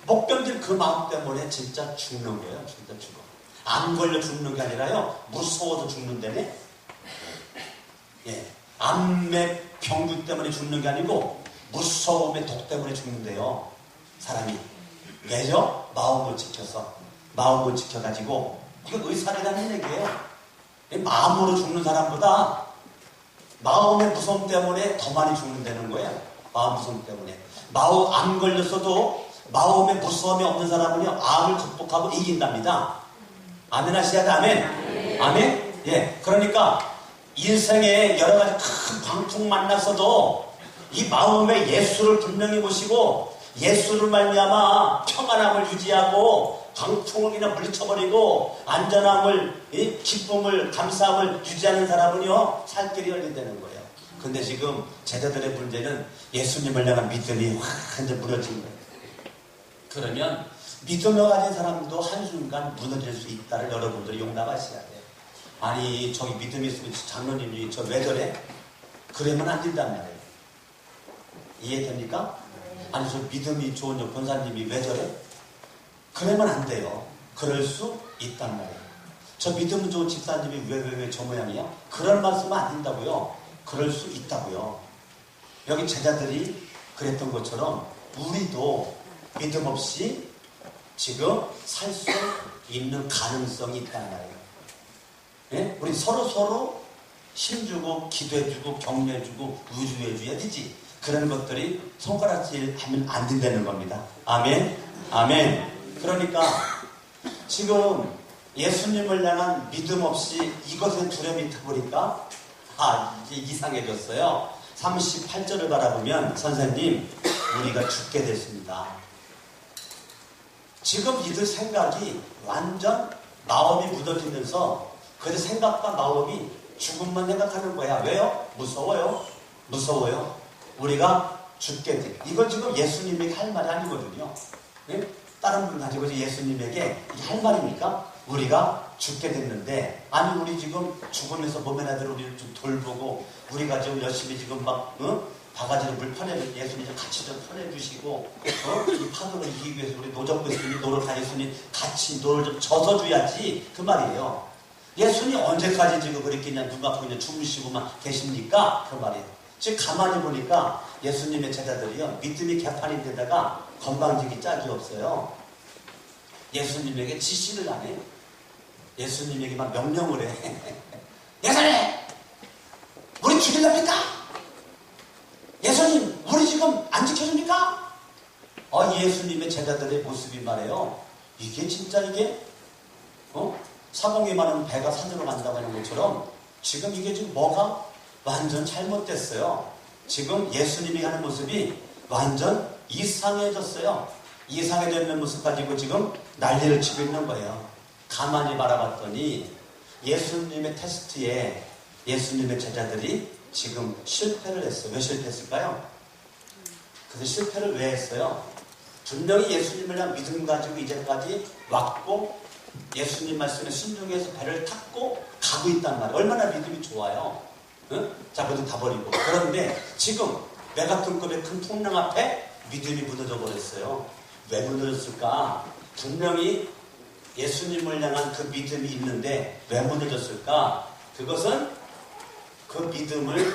A: 못 견딜 그 마음 때문에 진짜 죽는 거예요. 진짜 죽어. 암 걸려 죽는 게 아니라요, 무서워서 죽는다네. 예, 암의 병균 때문에 죽는 게 아니고 무서움의 독 때문에 죽는데요. 사람이 왜죠? 마음을 지켜서, 마음을 지켜가지고. 이건 의사들이 하는 얘기예요. 마음으로 죽는 사람보다 마음의 무서움 때문에 더 많이 죽는다는 거예요. 마음 무서움 때문에. 마음 암 걸렸어도 마음의 무서움이 없는 사람은요, 암을 극복하고 이긴답니다. 아멘 하셔야지. 아멘. 아멘. 예, 그러니까 인생에 여러 가지 큰 광풍 만났어도 이 마음에 예수를 분명히 모시고 예수를 말미암아 평안함을 유지하고 광풍을 그냥 물리쳐버리고 안전함을, 기쁨을, 감사함을 유지하는 사람은요, 살 길이 열린다는 거예요. 근데 지금 제자들의 문제는 예수님을 향한 믿음이 완전 무너진 거예요. 그러면 믿음을 가진 사람도 한순간 무너질 수 있다를 여러분들이 용납하셔야 돼요. 아니, 저기 믿음이 있으면 장로님이 저 왜 저래? 그러면 안 된단 말이에요. 이해됩니까? 아니, 저 믿음이 좋은 저 권사님이 왜 저래? 그러면 안 돼요. 그럴 수 있단 말이에요. 저 믿음 좋은 집사님이 왜 저 모양이야? 그럴 말씀은 안 된다고요. 그럴 수 있다고요. 여기 제자들이 그랬던 것처럼 우리도 믿음 없이 지금 살 수 있는 가능성이 있단 말이에요. 예? 우리 서로 힘주고 기도해주고 격려해주고 우주해줘야 되지. 그런 것들이 손가락질 하면 안 된다는 겁니다. 아멘. 아멘. 그러니까 지금 예수님을 향한 믿음 없이 이것에 두려움이 타보니까 이제 이상해졌어요. 38절을 바라보면 선생님, 우리가 죽게 됐습니다. 지금 이들 생각이 완전 마음이 묻어지면서 그들 생각과 마음이 죽음만 생각하는 거야. 왜요? 무서워요. 우리가 죽게 돼. 이건 지금 예수님에게 할 말이 아니거든요. 네? 다른 분 가지고 예수님에게 할 말입니까? 우리가 죽게 됐는데, 아니 우리 지금 죽으면서 몸의 아들 우리를 좀 돌보고 우리가 지금 열심히 지금 막 바가지로 물 예수님 같이 좀 퍼내주시고 이 파도를 이기기 위해서 우리 노젓고 있으니 노력하였으니 같이 노를 좀 젖어줘야지, 그 말이에요. 예수님 언제까지 지금 그렇게 그냥 눈 감고 그냥 주무시고만 계십니까? 그 말이에요. 지금 가만히 보니까 예수님의 제자들이요, 믿음이 개판인데다가 건방지기 짝이 없어요. 예수님에게 지시를 안 해요. 예수님에게만 명령을 해. 예수님! 우리 죽이렵니까? 예수님! 우리 지금 안 지켜줍니까? 예수님의 제자들의 모습이 말해요. 이게 진짜 이게 사공이 많은 배가 산으로 간다고 하는 것처럼 지금 이게 지금 뭐가 완전 잘못됐어요. 지금 예수님이 하는 모습이 완전 이상해졌어요. 이상해져 있는 모습 가지고 지금 난리를 치고 있는 거예요. 가만히 바라봤더니 예수님의 테스트에 예수님의 제자들이 지금 실패를 했어요. 왜 실패했을까요? 그래서 실패를 왜 했어요? 분명히 예수님을 향한 믿음 가지고 이제까지 왔고 예수님 말씀에 순종해서 배를 탔고 가고 있단 말이에요. 얼마나 믿음이 좋아요. 응? 자, 모두 다 버리고. 그런데 지금 메가톤급의 큰 풍랑 앞에 믿음이 무너져 버렸어요. 왜 무너졌을까? 분명히 예수님을 향한 그 믿음이 있는데 왜 무너졌을까? 그것은 그 믿음을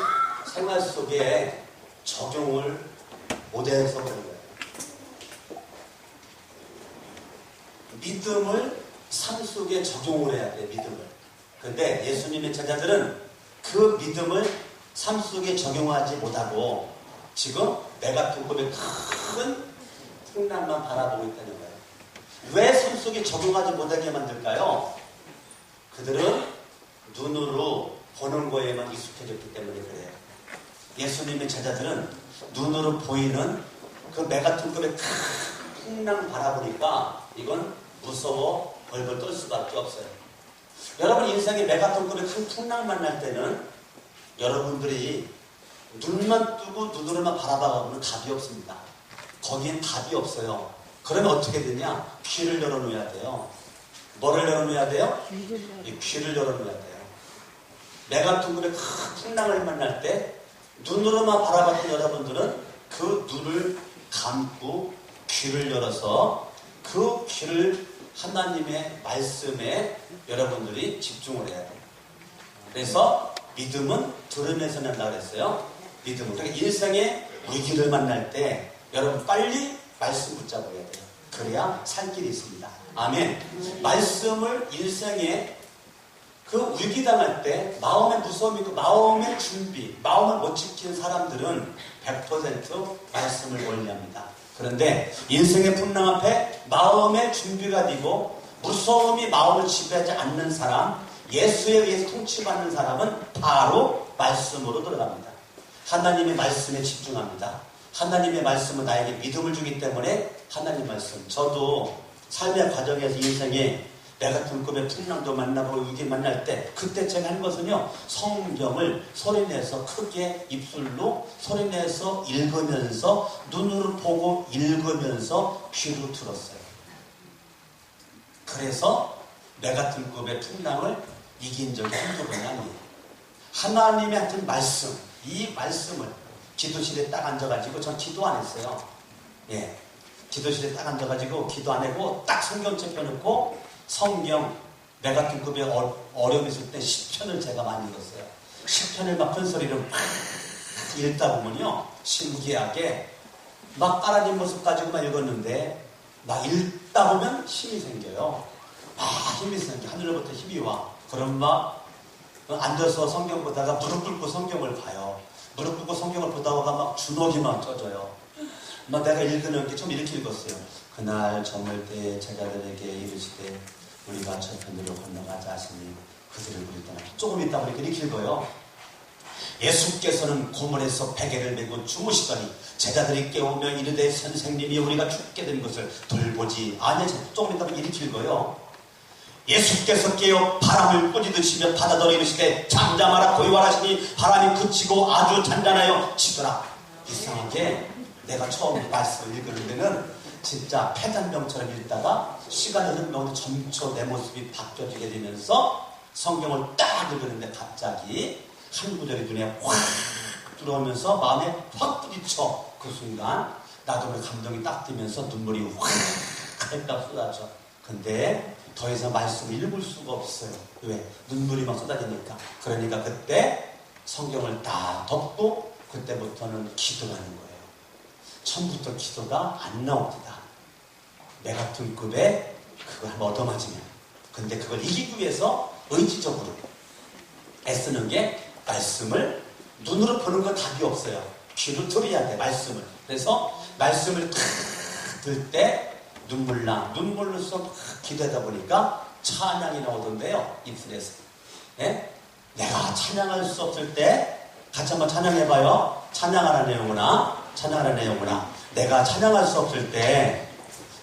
A: 생활 속에 적용을 못해서 그런 거예요. 믿음을 삶 속에 적용을 해야 돼, 믿음을. 근데 예수님의 제자들은 그 믿음을 삶 속에 적용하지 못하고 지금 메가톤급의 큰 풍랑만 바라보고 있다는 거예요. 왜 손속에 적응하지 못하게 만들까요? 그들은 눈으로 보는 거에만 익숙해졌기 때문에 그래요. 예수님의 제자들은 눈으로 보이는 그 메가톤급의 큰 풍랑 바라보니까 이건 무서워 벌벌 떨 수밖에 없어요. 여러분 인생에 메가톤급의 큰 풍랑 만날 때는 여러분들이 눈만 뜨고 눈으로만 바라봐가고는 답이 없습니다. 거기엔 답이 없어요. 그러면 어떻게 되냐? 귀를 열어놓아야 돼요. 뭐를 열어놓아야 돼요? 이 귀를 열어놓아야 돼요. 메가톤급의 큰 풍랑을 만날 때 눈으로만 바라봤던 여러분들은 그 눈을 감고 귀를 열어서 그 귀를 하나님의 말씀에 여러분들이 집중을 해야 돼요. 그래서 믿음은 들으면서 난다 그랬어요. 믿음은. 그러니까 인생의 위기를 만날 때 여러분 빨리 말씀 붙잡아야 돼요. 그래야 살 길이 있습니다. 아멘. 말씀을 인생에 그 위기 당할 때 마음의 무서움이 있고 마음의 준비, 마음을 못 지키는 사람들은 100% 말씀을 원리합니다. 그런데 인생의 풍랑 앞에 마음의 준비가 되고 무서움이 마음을 지배하지 않는 사람, 예수에 의해서 통치받는 사람은 바로 말씀으로 들어갑니다. 하나님의 말씀에 집중합니다. 하나님의 말씀은 나에게 믿음을 주기 때문에 하나님 말씀. 저도 삶의 과정에서 인생에 메가톤급의 풍랑도 만나고 위기 만날 때 그때 제가 한 것은요, 성경을 소리내서 크게 입술로 소리내서 읽으면서 눈으로 보고 읽으면서 귀로 들었어요. 그래서 메가톤급의 풍랑을 이긴 적이 한두 번이 아니에요. 하나님의 하여튼 말씀, 이 말씀을 기도실에 딱 앉아가지고 전 기도 안 했어요. 예, 기도실에 딱 앉아가지고 기도 안 하고 딱 성경책 펴놓고 성경 메가톤급의 어려움이 있을 때 시편을 제가 많이 읽었어요. 시편을 막 큰 소리로 막 읽다 보면요, 신기하게 막 깔아진 모습 가지고만 읽었는데 막 읽다 보면 힘이 생겨요. 힘이 생겨. 하늘로부터 힘이 와. 그럼 막 앉아서 성경 보다가 무릎 꿇고 성경을 봐요. 무릎 꿇고 성경을 보다가 막 주눅이 막 쪄져요. 막 내가 읽는 게 좀 이렇게 읽었어요. 그날 저물 때 제자들에게 이르시되 우리가 저편으로 건너가자 하시니 그들을 부르더라. 조금 있다 보니까 이렇게 읽어요. 예수께서는 고문에서 베개를 메고 주무시더니 제자들이 깨우며 이르되 선생님이 우리가 죽게 된 것을 돌보지 아니. 조금 있다 보니까 이렇게 읽어요. 예수께서 깨어 바람을 꾸짖으시며 바다더러 이르시되 잠잠하라 고요하시니 바람이 그치고 아주 잔잔하여 치더라. 이상하게 내가 처음 말씀을 읽을 때는 진짜 폐단병처럼 읽다가 시간이 흐르면 점점 내 모습이 바뀌어지게 되면서 성경을 딱 읽었는데 갑자기 한 구절이 눈에 확 들어오면서 마음에 확 부딪혀. 그 순간 나도 감동이 딱 뜨면서 눈물이 확 할까 쏟아져. 근데 더 이상 말씀을 읽을 수가 없어요. 왜? 눈물이 막 쏟아지니까. 그러니까 그때 성경을 딱 덮고 그때부터는 기도하는 거예요. 처음부터 기도가 안 나옵니다. 메가톤급에 그걸 한번 얻어맞으면. 근데 그걸 이기기 위해서 의지적으로 애쓰는 게 말씀을 눈으로 보는 건 답이 없어요. 귀로 들어야 돼, 말씀을. 그래서 말씀을 탁 들 때 눈물로서 기도하다 보니까 찬양이 나오던데요, 입술에서. 예? 내가 찬양할 수 없을 때 같이 한번 찬양해봐요. 찬양하라는 내용구나. 찬양하라는 내용구나. 내가 찬양할 수 없을 때,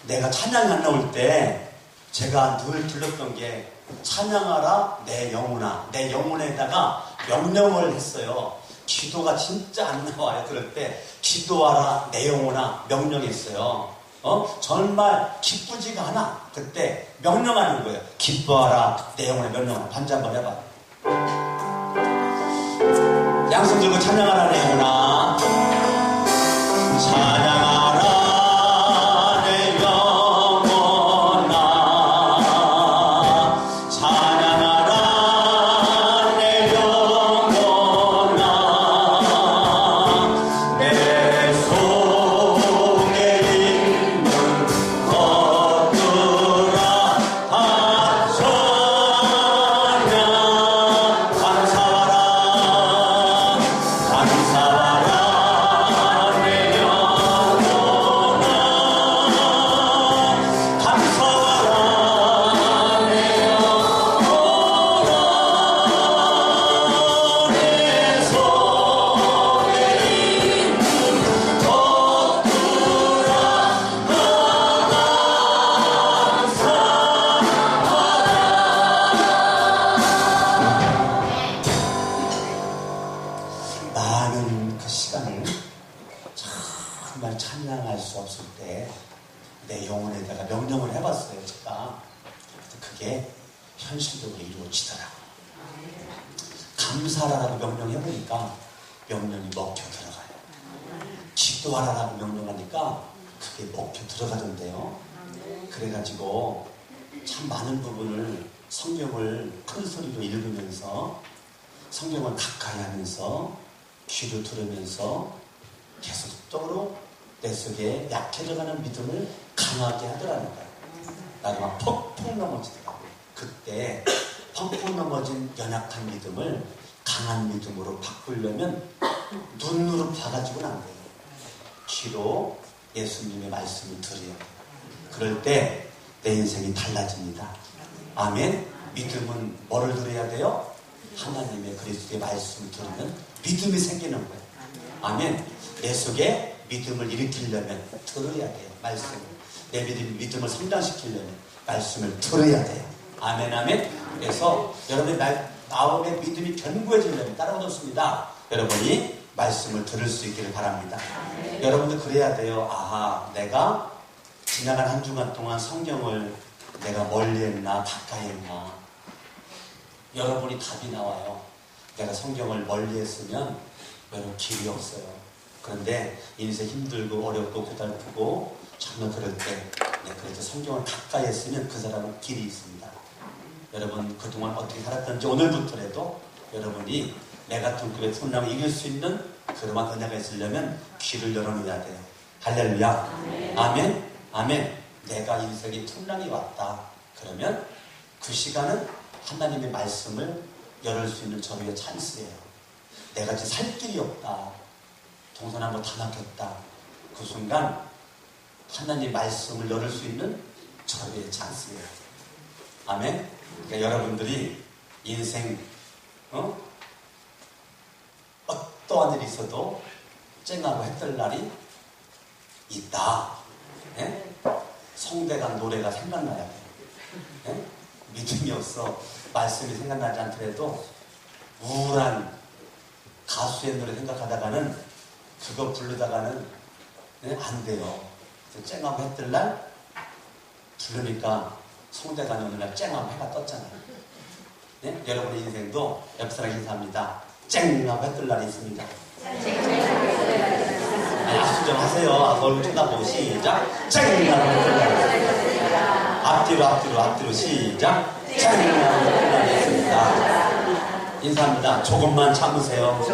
A: 내가 찬양이 안 나올 때 제가 늘 들렸던 게 찬양하라 내 영혼아. 내 영혼에다가 명령을 했어요. 기도가 진짜 안 나와요. 그럴 때 기도하라 내 영혼아 명령했어요. 정말 기쁘지가 않아. 그때 명령하는 거예요. 기뻐하라 내 영혼에 명령하라. 반주 한번 해봐. 양손 들고 찬양하라 내 영혼아. 찬양하라 감사하라 그게 현실적으로 이루어지더라고요. 감사하라고 명령해보니까 명령이 먹혀 들어가요. 기도하라고 명령하니까 그게 먹혀 들어가던데요. 그래가지고 참 많은 부분을 성경을 큰 소리로 읽으면서 성경을 가까이 하면서 귀로 들으면서 계속적으로 내 속에 약해져가는 믿음을 강하게 하더라는 거예요. 나도 막 펑펑 넘어지더라고요. 그때 펑펑 넘어진 연약한 믿음을 강한 믿음으로 바꾸려면 눈으로 봐가지고는 안 돼요. 귀로 예수님의 말씀을 들어야 돼요. 그럴 때 내 인생이 달라집니다. 아멘. 믿음은 뭐를 들어야 돼요? 하나님의 그리스도의 말씀을 들으면 믿음이 생기는 거예요. 아멘. 내 속에 믿음을 일으키려면 들어야 돼요. 말씀을. 내 믿음을 성장시키려면 말씀을 들어야 돼요. 아멘, 아멘. 그래서 여러분의 마음의 믿음이 견고해지려면 따라오지 않습니다. 여러분이 말씀을 들을 수 있기를 바랍니다. 여러분도 그래야 돼요. 아하, 내가 지나간 한 주간 동안 성경을 내가 멀리 했나 가까이 했나. 여러분이 답이 나와요. 내가 성경을 멀리 했으면 여러분 길이 없어요. 그런데 인생 힘들고 어렵고 고달프고 정말 그럴 때 그래도 성경을 가까이 했으면 그 사람은 길이 있습니다. 여러분 그동안 어떻게 살았던지 오늘부터라도 여러분이 내 같은 급의 풍랑을 이길 수 있는 그러한 은혜가 있으려면 귀를 열어놓아야 돼요. 할렐루야. 아멘. 아멘. 아멘. 내가 인생에 풍랑이 왔다. 그러면 그 시간은 하나님의 말씀을 열을 수 있는 저희의 찬스예요. 내가 지금 살 길이 없다. 동서남북 다 막혔다. 그 순간 하나님 말씀을 열을 수 있는 저희의 찬스예요. 아멘. 그러니까 여러분들이 인생 어떠한 일이 있어도 쨍하고 해뜰 날이 있다. 예? 성대간 노래가 생각나야 돼요. 예? 믿음이 없어 말씀이 생각나지 않더라도 우울한 가수의 노래 생각하다가는 그거 부르다가는 안 돼요. 쨍하고 해뜰 날 부르니까 성대간이 어느 날 쨍하고 해가 떴잖아요. 네? 여러분의 인생도 옆 사람 인사합니다. 쨍하고 해뜰 날이 있습니다. 약속 좀 하세요. 얼굴 쳐다보고 시작. 쨍하고 해뜰 날이 있습니다. 앞뒤로 시작. 쨍하고 해뜰 날이 있습니다. 인사합니다. 조금만 참으세요.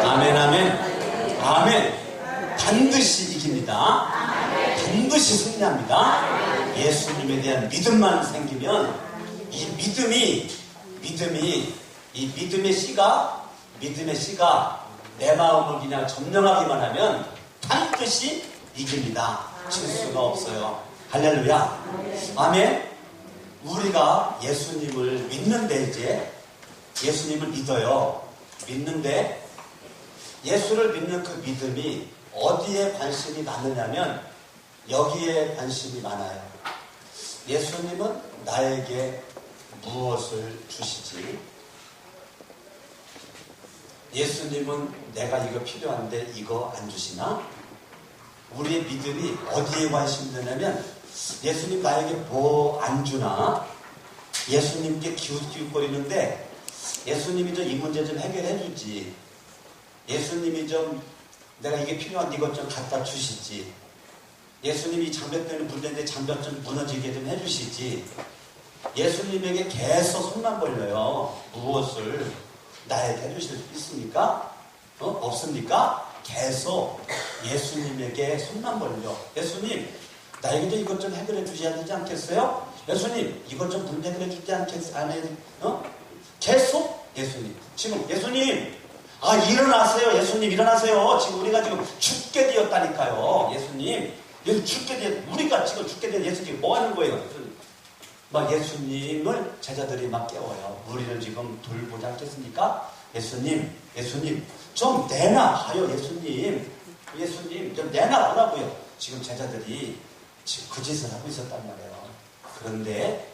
A: 아멘, 아멘. 아멘. 반드시 이깁니다. 반드시 승리합니다. 예수님에 대한 믿음만 생기면 이 믿음의 씨가 내 마음을 그냥 점령하기만 하면 반드시 이깁니다. 질 수가 없어요. 할렐루야. 아멘. 우리가 예수님을 믿는데 이제 예수님을 믿어요. 믿는데 예수를 믿는 그 믿음이 어디에 관심이 많으냐면 여기에 관심이 많아요. 예수님은 나에게 무엇을 주시지? 예수님은 내가 이거 필요한데 이거 안 주시나? 우리의 믿음이 어디에 관심이 되냐면 예수님 나에게 뭐 안 주나? 예수님께 기웃기웃거리는데 예수님이 좀 이 문제 좀 해결해 주지. 예수님이 좀 내가 이게 필요한데 이것 좀 갖다 주시지. 예수님이 장벽 때문에 문제인데 장벽 좀 무너지게 좀 해주시지. 예수님에게 계속 손만 벌려요. 무엇을 나에게 해주실 수 있습니까? 없습니까? 계속 예수님에게 손만 벌려. 예수님 나에게도 이것 좀 해결해 주셔야 되지 않겠어요? 예수님 이것 좀 문제 해결해 주지 않겠어요? 계속 예수님. 지금 예수님 일어나세요. 예수님 일어나세요. 지금 우리가 지금 죽게 되었다니까요. 예수님 죽게 되었 우리가 지금 죽게 된 예수님 뭐 하는 거예요? 막 예수님을 제자들이 막 깨워요. 우리를 지금 돌보지 않겠습니까? 예수님 좀 내놔봐요. 예수님 좀 내놔보라고요. 지금 제자들이 지금 그 짓을 하고 있었단 말이에요. 그런데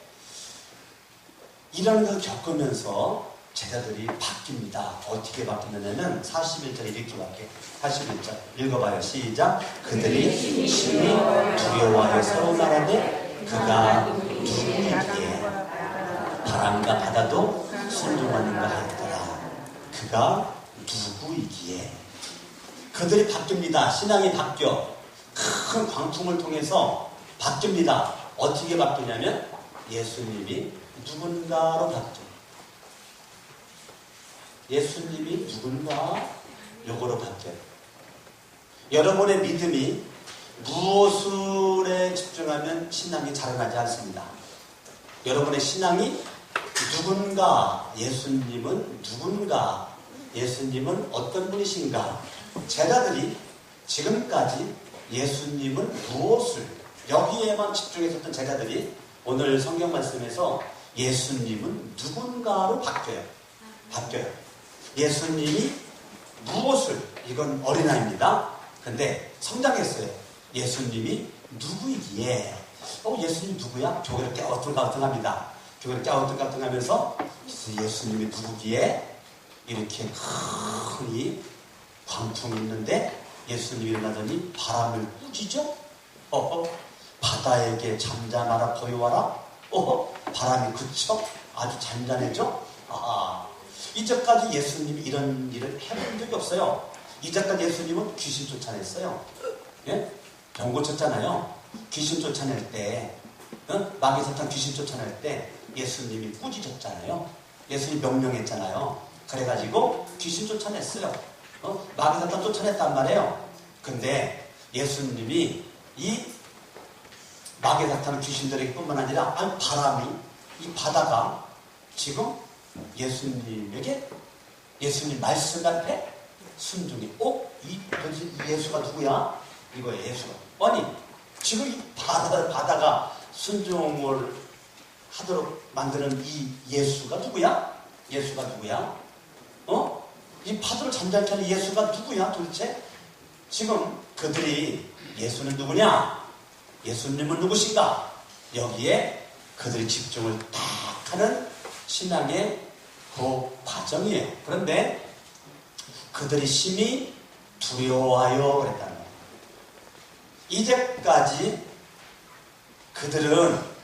A: 이런 걸 겪으면서 제자들이 바뀝니다. 어떻게 바뀌느냐면 41절 이렇게 바뀌어요. 41절 읽어봐요. 시작. 그들이 심히 두려워하여 서로 말하되 그가 누구이기에 바람과 바다도 순종하는가 하였더라. 그가 누구이기에. 그들이 바뀝니다. 신앙이 바뀌어. 큰 광풍을 통해서 바뀝니다. 어떻게 바뀌냐면 예수님이 누군가로 바뀌어요. 예수님이 누군가 요거로 바뀌어요. 여러분의 믿음이 무엇에 집중하면 신앙이 자라나지 않습니다. 여러분의 신앙이 누군가, 예수님은 누군가, 예수님은 어떤 분이신가. 제자들이 지금까지 예수님은 무엇을, 여기에만 집중했었던 제자들이 오늘 성경 말씀에서 예수님은 누군가로 바뀌어요. 예수님이 무엇을, 이건 어린아이입니다. 근데 성장했어요. 예수님이 누구이기에. 예수님 누구야? 교회를 깨어뚱가뚱합니다. 교회를 깨어뚱가뚱하면서 예수님이 누구기에 이렇게 큰 이 광풍이 있는데 예수님이 일어나더니 바람을 꾸짖죠? 바다에게 잠잠하라 고요하라. 바람이 그쳐? 아주 잔잔해져? 이제까지 예수님이 이런 일을 해본 적이 없어요. 이제까지 예수님은 귀신 쫓아냈어요. 예? 병 고쳤잖아요. 귀신 쫓아낼 때, 마귀사탄 귀신 쫓아낼 때 예수님이 꾸짖었잖아요. 예수님이 명령했잖아요. 그래가지고 귀신 쫓아냈어요. 마귀사탄 쫓아냈단 말이에요. 근데 예수님이 이 마귀사탄 귀신들에게 뿐만 아니라 바람이, 이 바다가 지금 예수님에게, 예수님 말씀 앞에 순종이. 이 예수가 누구야? 이거 예수가. 아니 지금 이 바다가 순종을 하도록 만드는 이 예수가 누구야? 예수가 누구야? 이 파도를 잠잠케 하는 예수가 누구야 도대체? 지금 그들이 예수는 누구냐? 예수님은 누구신가? 여기에 그들이 집중을 딱 하는 신앙의 그 과정이에요. 그런데 그들이 심히 두려워하여 그랬다는 거예요. 이제까지 그들은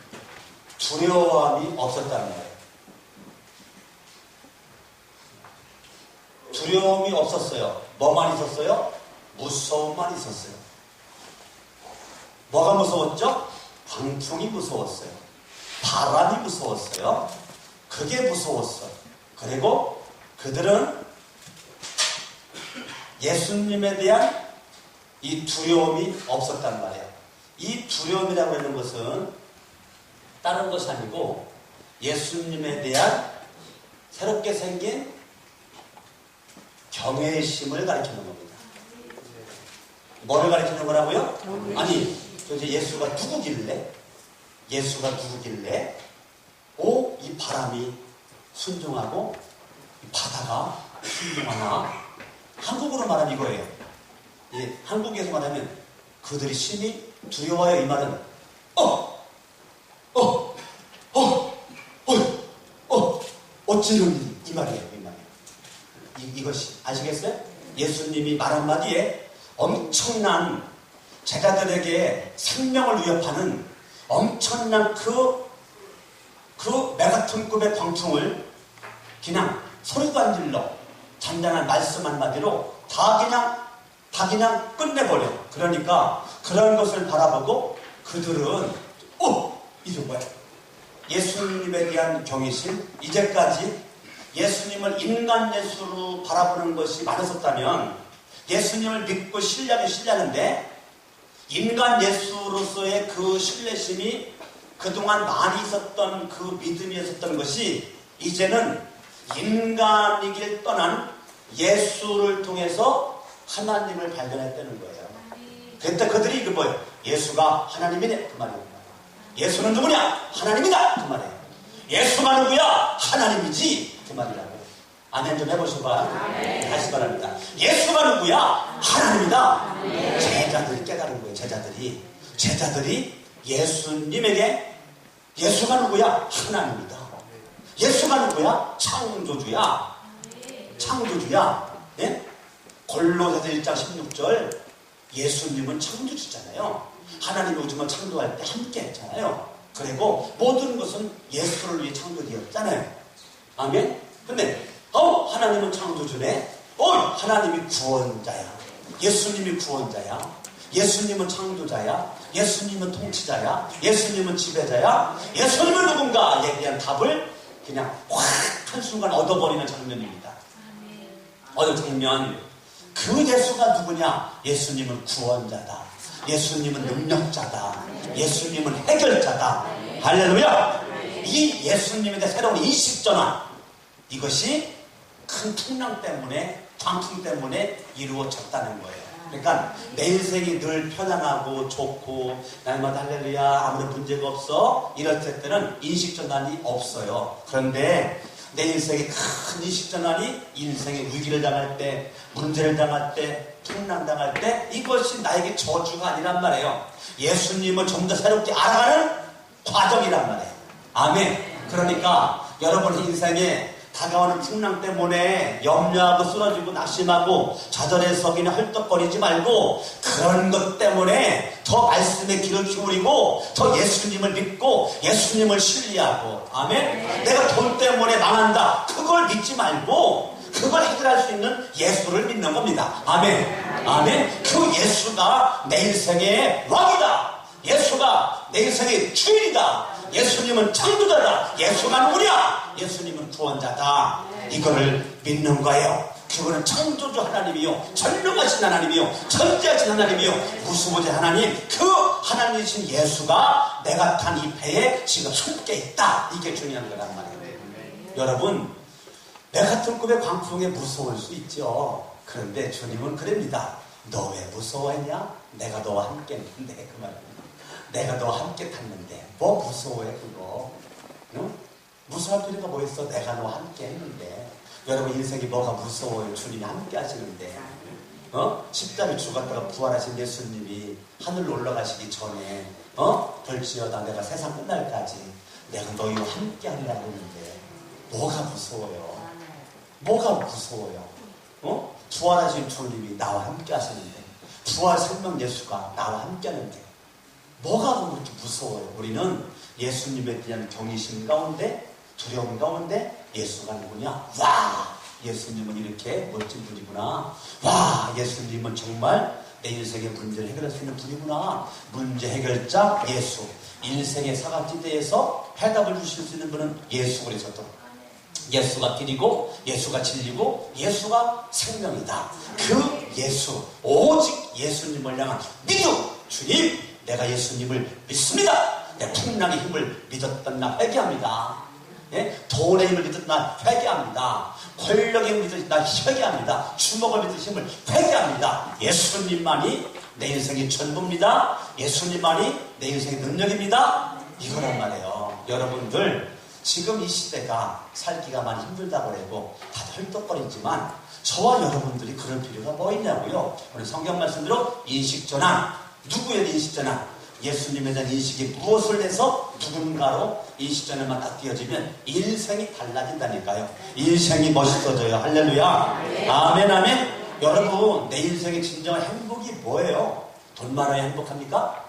A: 두려움이 없었다는 거예요. 두려움이 없었어요. 뭐만 있었어요? 무서움만 있었어요. 뭐가 무서웠죠? 광풍이 무서웠어요. 바람이 무서웠어요. 그게 무서웠어요. 그리고 그들은 예수님에 대한 이 두려움이 없었단 말이에요. 이 두려움이라고 하는 것은 다른 것이 아니고 예수님에 대한 새롭게 생긴 경외심을 가리키는 겁니다. 뭐를 가리키는 거라고요? 아니, 이제 예수가 누구길래? 이 바람이 순종하고 이 바다가 순종하나? 한국으로 말하면 이거예요. 한국에서 말하면 그들이 심히 두려워요. 이 말은 어찌는 일이, 이 말이에요. 이것이 아시겠어요? 예수님이 말 한마디에 엄청난 제자들에게 생명을 위협하는 엄청난 그 메가톤급의 광풍을 그냥 소리도 안 질러 잔잔한 말씀 한마디로 다 그냥 끝내버려. 그러니까 그런 것을 바라보고 그들은 이게 뭐야? 예수님에 대한 경외심, 이제까지 예수님을 인간 예수로 바라보는 것이 많았었다면 예수님을 믿고 신뢰하는데 인간 예수로서의 그 신뢰심이 그동안 많이 있었던 그 믿음이 있었던 것이 이제는 인간이길 떠난 예수를 통해서 하나님을 발견했다는 거예요. 그때 그들이 그 뭐예요? 예수가 하나님이네 그 말이에요. 예수는 누구냐? 하나님이다 그 말이에요. 예수가 누구야? 하나님이지 그 말이라고. 아멘 좀 해보시고 다시 바랍니다. 예수가 누구야? 하나님이다. 제자들이 깨달은 거예요. 제자들이 예수님에게 예수가 누구야? 하나님이다. 예수가 누구야? 창조주야. 예? 골로새서 1장 16절 예수님은 창조주잖아요. 하나님이 우주만 창조할 때 함께 했잖아요. 그리고 모든 것은 예수를 위해 창조되었잖아요. 아멘? 근데 하나님은 창조주네. 하나님이 구원자야. 예수님이 구원자야. 예수님은 창조자야. 예수님은 통치자야. 예수님은 지배자야. 예수님은 누군가에 대한 답을 그냥 확 한순간 얻어버리는 장면입니다. 어느 장면, 그 예수가 누구냐? 예수님은 구원자다. 예수님은 능력자다. 예수님은 해결자다. 할렐루야. 이 예수님에 대한 새로운 인식전환, 이것이 큰 풍랑 때문에, 광풍 때문에 이루어졌다는 거예요. 그러니까 내 인생이 늘 편안하고 좋고 날마다 할렐루야 아무런 문제가 없어 이럴 때는 인식전환이 없어요. 그런데 내 인생의 큰 인식전환이 인생의 위기를 당할 때, 문제를 당할 때, 풍랑 당할 때, 이것이 나에게 저주가 아니란 말이에요. 예수님을 좀 더 새롭게 알아가는 과정이란 말이에요. 아멘. 그러니까 여러분 인생에 다가오는 풍랑 때문에 염려하고 쓰러지고 낙심하고 좌절해서 그냥 헐떡거리지 말고, 그런 것 때문에 더 말씀의 귀를 기울이고 더 예수님을 믿고 예수님을 신뢰하고, 아멘. 내가 돈 때문에 망한다, 그걸 믿지 말고 그걸 해결할 수 있는 예수를 믿는 겁니다. 아멘. 아멘. 그 예수가 내 인생의 왕이다. 예수가 내 인생의 주인이다. 예수님은 창조자다. 예수가 누구냐? 예수님은 구원자다. 이거를 믿는 거예요. 그분은 창조주 하나님이요, 전능하신 하나님이요, 전지하신 하나님이요, 무수부재 하나님, 그 하나님이신 예수가 내가 탄 이 배에 지금 함께 있다. 이게 중요한 거란 말이에요. 여러분, 내 같은 꿈의 광풍에 무서울 수 있죠. 그런데 주님은 그럽니다. 너 왜 무서워했냐? 내가 너와 함께 했는데. 그 말입니다. 내가 너와 함께 탔는데 뭐 무서워해 그거? 응? 무서워할 필요가 뭐 있어? 내가 너와 함께 했는데. 여러분 인생이 뭐가 무서워요? 주님이 함께 하시는데. 십자가에 죽었다가 부활하신 예수님이 하늘로 올라가시기 전에 벌지어다 내가 세상 끝날까지 내가 너희와 함께 하리라고 했는데 뭐가 무서워요? 뭐가 무서워요? 부활하신 주님이 나와 함께 하시는데, 부활 생명 예수가 나와 함께 하는데 뭐가 그렇게 무서워요? 우리는 예수님에 대한 경외심 가운데, 두려움 가운데 예수가 누구냐? 와! 예수님은 이렇게 멋진 분이구나. 와! 예수님은 정말 내 인생의 문제를 해결할 수 있는 분이구나. 문제 해결자 예수. 인생의 사각지대에서 해답을 주실 수 있는 분은 예수 그리스도. 예수가 길이고 예수가 진리고 예수가 생명이다. 그 예수, 오직 예수님을 향한 믿음. 주님, 내가 예수님을 믿습니다. 내 풍랑의 힘을 믿었던 나 회개합니다. 예? 돈의 힘을 믿었던 나 회개합니다. 권력의 힘을 믿었던 나 회개합니다. 주먹을 믿었던 힘을 회개합니다. 예수님만이 내 인생의 전부입니다. 예수님만이 내 인생의 능력입니다. 이거란 말이에요. 여러분들 지금 이 시대가 살기가 많이 힘들다고 해도 다들 헐떡거리지만 저와 여러분들이 그럴 필요가 뭐 있냐고요. 오늘 성경 말씀대로 인식전환. 누구에 대한 인식전환? 예수님에 대한 인식이 무엇을 해서 누군가로 인식전환만 딱 띄어지면 인생이 달라진다니까요. 인생이 멋있어져요. 할렐루야. 아멘 아멘. 여러분 내 인생의 진정한 행복이 뭐예요? 돈 많아야 행복합니까?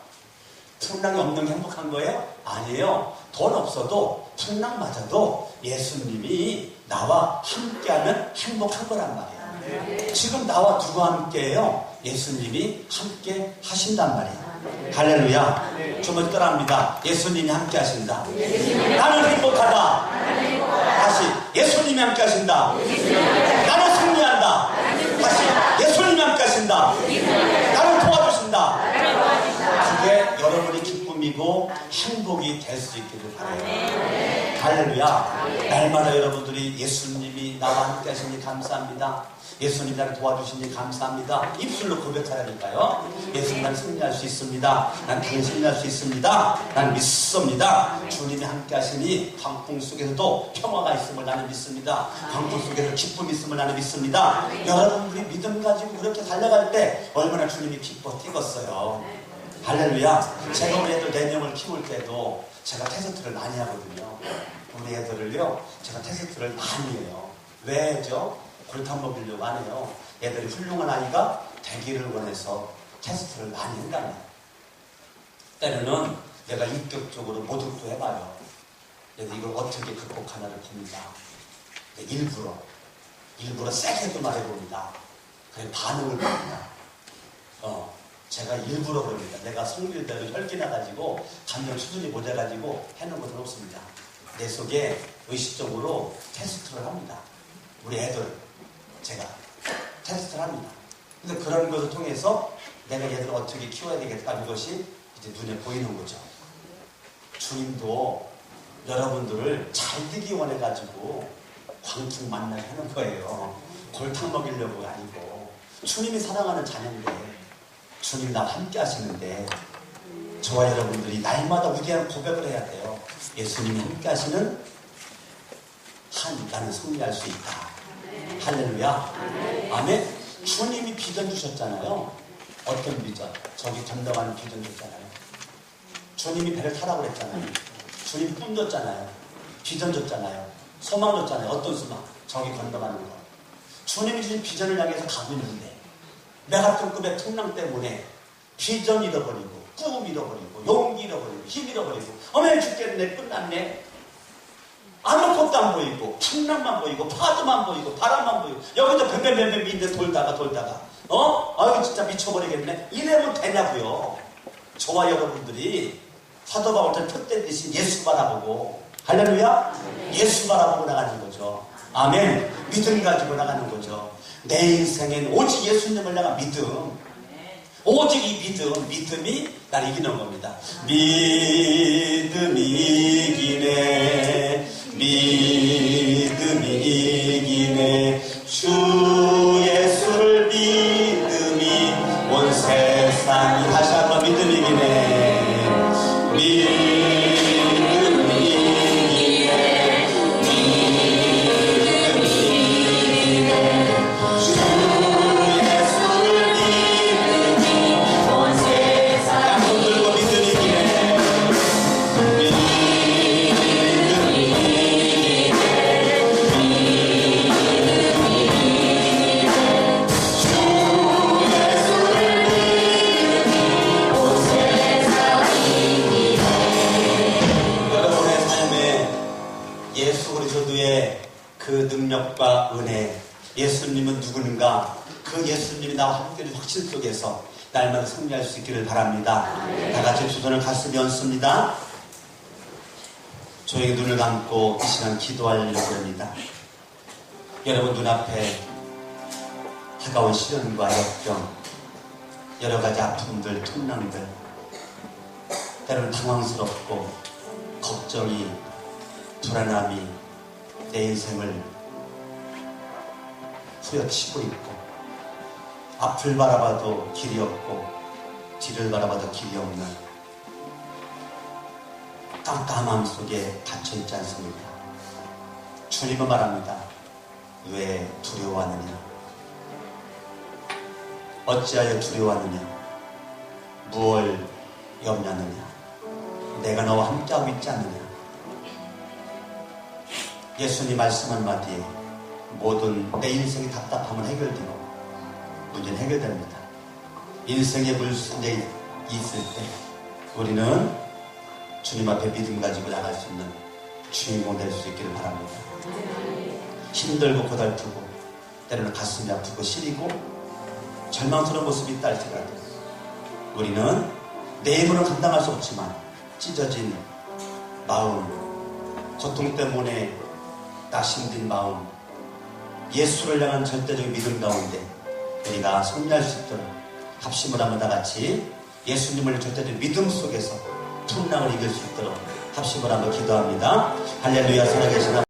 A: 풍랑이 없는 게 행복한 거예요? 아니에요. 돈 없어도 풍랑 맞아도 예수님이 나와 함께하면 행복한 거란 말이에요. 지금 나와 누가 함께해요? 예수님이 함께 하신단 말이에요. 할렐루야. 좀 먼저 따라합니다. 예수님이 함께 하신다. 나는 행복하다. 다시 예수님이 함께 하신다. 나는 승리한다. 다시 예수님이 함께 하신다. 나를 도와주신다. 그게 여러분의 기쁨이고 행복이 될 수 있기를 바라요. 할렐루야. 날마다 여러분들이 예수님이 나와 함께 하시니 감사합니다. 예수님 나를 도와주시니 감사합니다. 입술로 고백하라니까요. 예수님 나를 승리할 수 있습니다. 난 당연히 승리할 수 있습니다. 난 믿습니다. 주님이 함께 하시니 광풍 속에서도 평화가 있음을 나는 믿습니다. 광풍 속에서 기쁨이 있음을 나는 믿습니다. 여러분들이 믿음 가지고 그렇게 달려갈 때 얼마나 주님이 기뻐 뛰겠어요. 할렐루야. 제가 우리 애들 4명을 키울 때도 제가 테스트를 많이 하거든요. 우리 애들을요, 제가 테스트를 많이 해요. 왜죠? 골탕 먹이려고 안 해요. 애들이 훌륭한 아이가 되기를 원해서 테스트를 많이 한다면, 때로는 내가 인격적으로 모독도 해봐요. 그래서 이걸 어떻게 극복하나를 봅니다. 일부러 세게도 말해봅니다. 그래 반응을 봅니다. 제가 일부러 봅니다. 내가 성질대로 혈기나가지고 감정 수준이 모자라지고 해놓은 것은 없습니다. 내 속에 의식적으로 테스트를 합니다. 우리 애들 제가 테스트를 합니다. 근데 그런 것을 통해서 내가 얘들을 어떻게 키워야 되겠다는 것이 이제 눈에 보이는 거죠. 주님도 여러분들을 잘 되기 원해가지고 광풍 만나게 하는 거예요. 골탕 먹이려고 아니고. 주님이 사랑하는 자녀인데, 주님 나와 함께 하시는데, 저와 여러분들이 날마다 위대한 고백을 해야 돼요. 예수님이 함께 하시는 한 나는 승리할 수 있다. 할렐루야. 아멘. 주님이 비전 주셨잖아요. 어떤 비전? 저기 건너가는 비전 줬잖아요. 주님이 배를 타라고 그랬잖아요. 주님이 꿈 줬잖아요. 비전 줬잖아요. 소망 줬잖아요. 어떤 소망? 저기 건너가는 거. 주님이 주신 비전을 향해서 가고 있는데 내가 등급의 풍랑 때문에 비전 잃어버리고 꿈 잃어버리고 용기 잃어버리고 힘 잃어버리고 어메 죽겠네 끝났네 아무것도 안 보이고 풍랑만 보이고 파도만 보이고 바람만 보이고 여기서 뱀뱀뱀뱀 밑에 돌다가 아유 진짜 미쳐버리겠네 이래면 되냐고요. 저와 여러분들이 사도 바울처럼 텄듯이 예수 바라보고 할렐루야 예수 바라보고 나가는 거죠. 아멘. 믿음 가지고 나가는 거죠. 내 인생엔 오직 예수님을 향한 믿음, 오직 이 믿음이 날 이기는 겁니다. 믿음이 이기네, 믿음이 이기네, 주 예수를 믿음이 온 세상이 다시 한번 믿음이 이기네, 믿음이 이기네, 믿음이 이기네, 주 예수를 믿음이 온 세상 양손 들고 믿음이 이기네, 믿음이 이기네, 주 예수를 믿음이 온 세상이 여러분의 삶에 예수 그리스도의 그 능력과 은혜, 예수님은 누구는가? 그 예수님이 나와 함께 해준 확신 속에서 날마다 승리할 수 있기를 바랍니다. 다 같이 두 손을 가슴에 얹습니다. 저에게 눈을 감고 이 시간 기도하려고 합니다. 여러분 눈앞에 다가온 시련과 역경, 여러 가지 아픔들, 풍랑들, 때로는 당황스럽고 걱정이, 불안함이 내 인생을 후려치고 있고, 앞을 바라봐도 길이 없고 뒤를 바라봐도 길이 없는 깜깜함 속에 갇혀있지 않습니까? 주님은 말합니다. 왜 두려워하느냐? 어찌하여 두려워하느냐? 무얼 염려하느냐? 내가 너와 함께하고 있지 않느냐? 예수님 말씀 한마디에 모든 내 인생의 답답함은 해결되고 문제는 해결됩니다. 인생의 물속에 있을 때 우리는 주님 앞에 믿음 가지고 나갈 수 있는 주인공 될 수 있기를 바랍니다. 힘들고 고달프고 때로는 가슴이 아프고 시리고 절망스러운 모습이 있다 할지라도 우리는 내 힘으로 감당할 수 없지만 찢어진 마음, 고통 때문에 낙심된 마음, 예수를 향한 절대적인 믿음 가운데 우리가 승리할 수 있도록 합심을 하면 다 같이 예수님을 절대적인 믿음 속에서 풍랑을 이길 수 있도록 합심을 한번 기도합니다. 할렐루야. 살아계신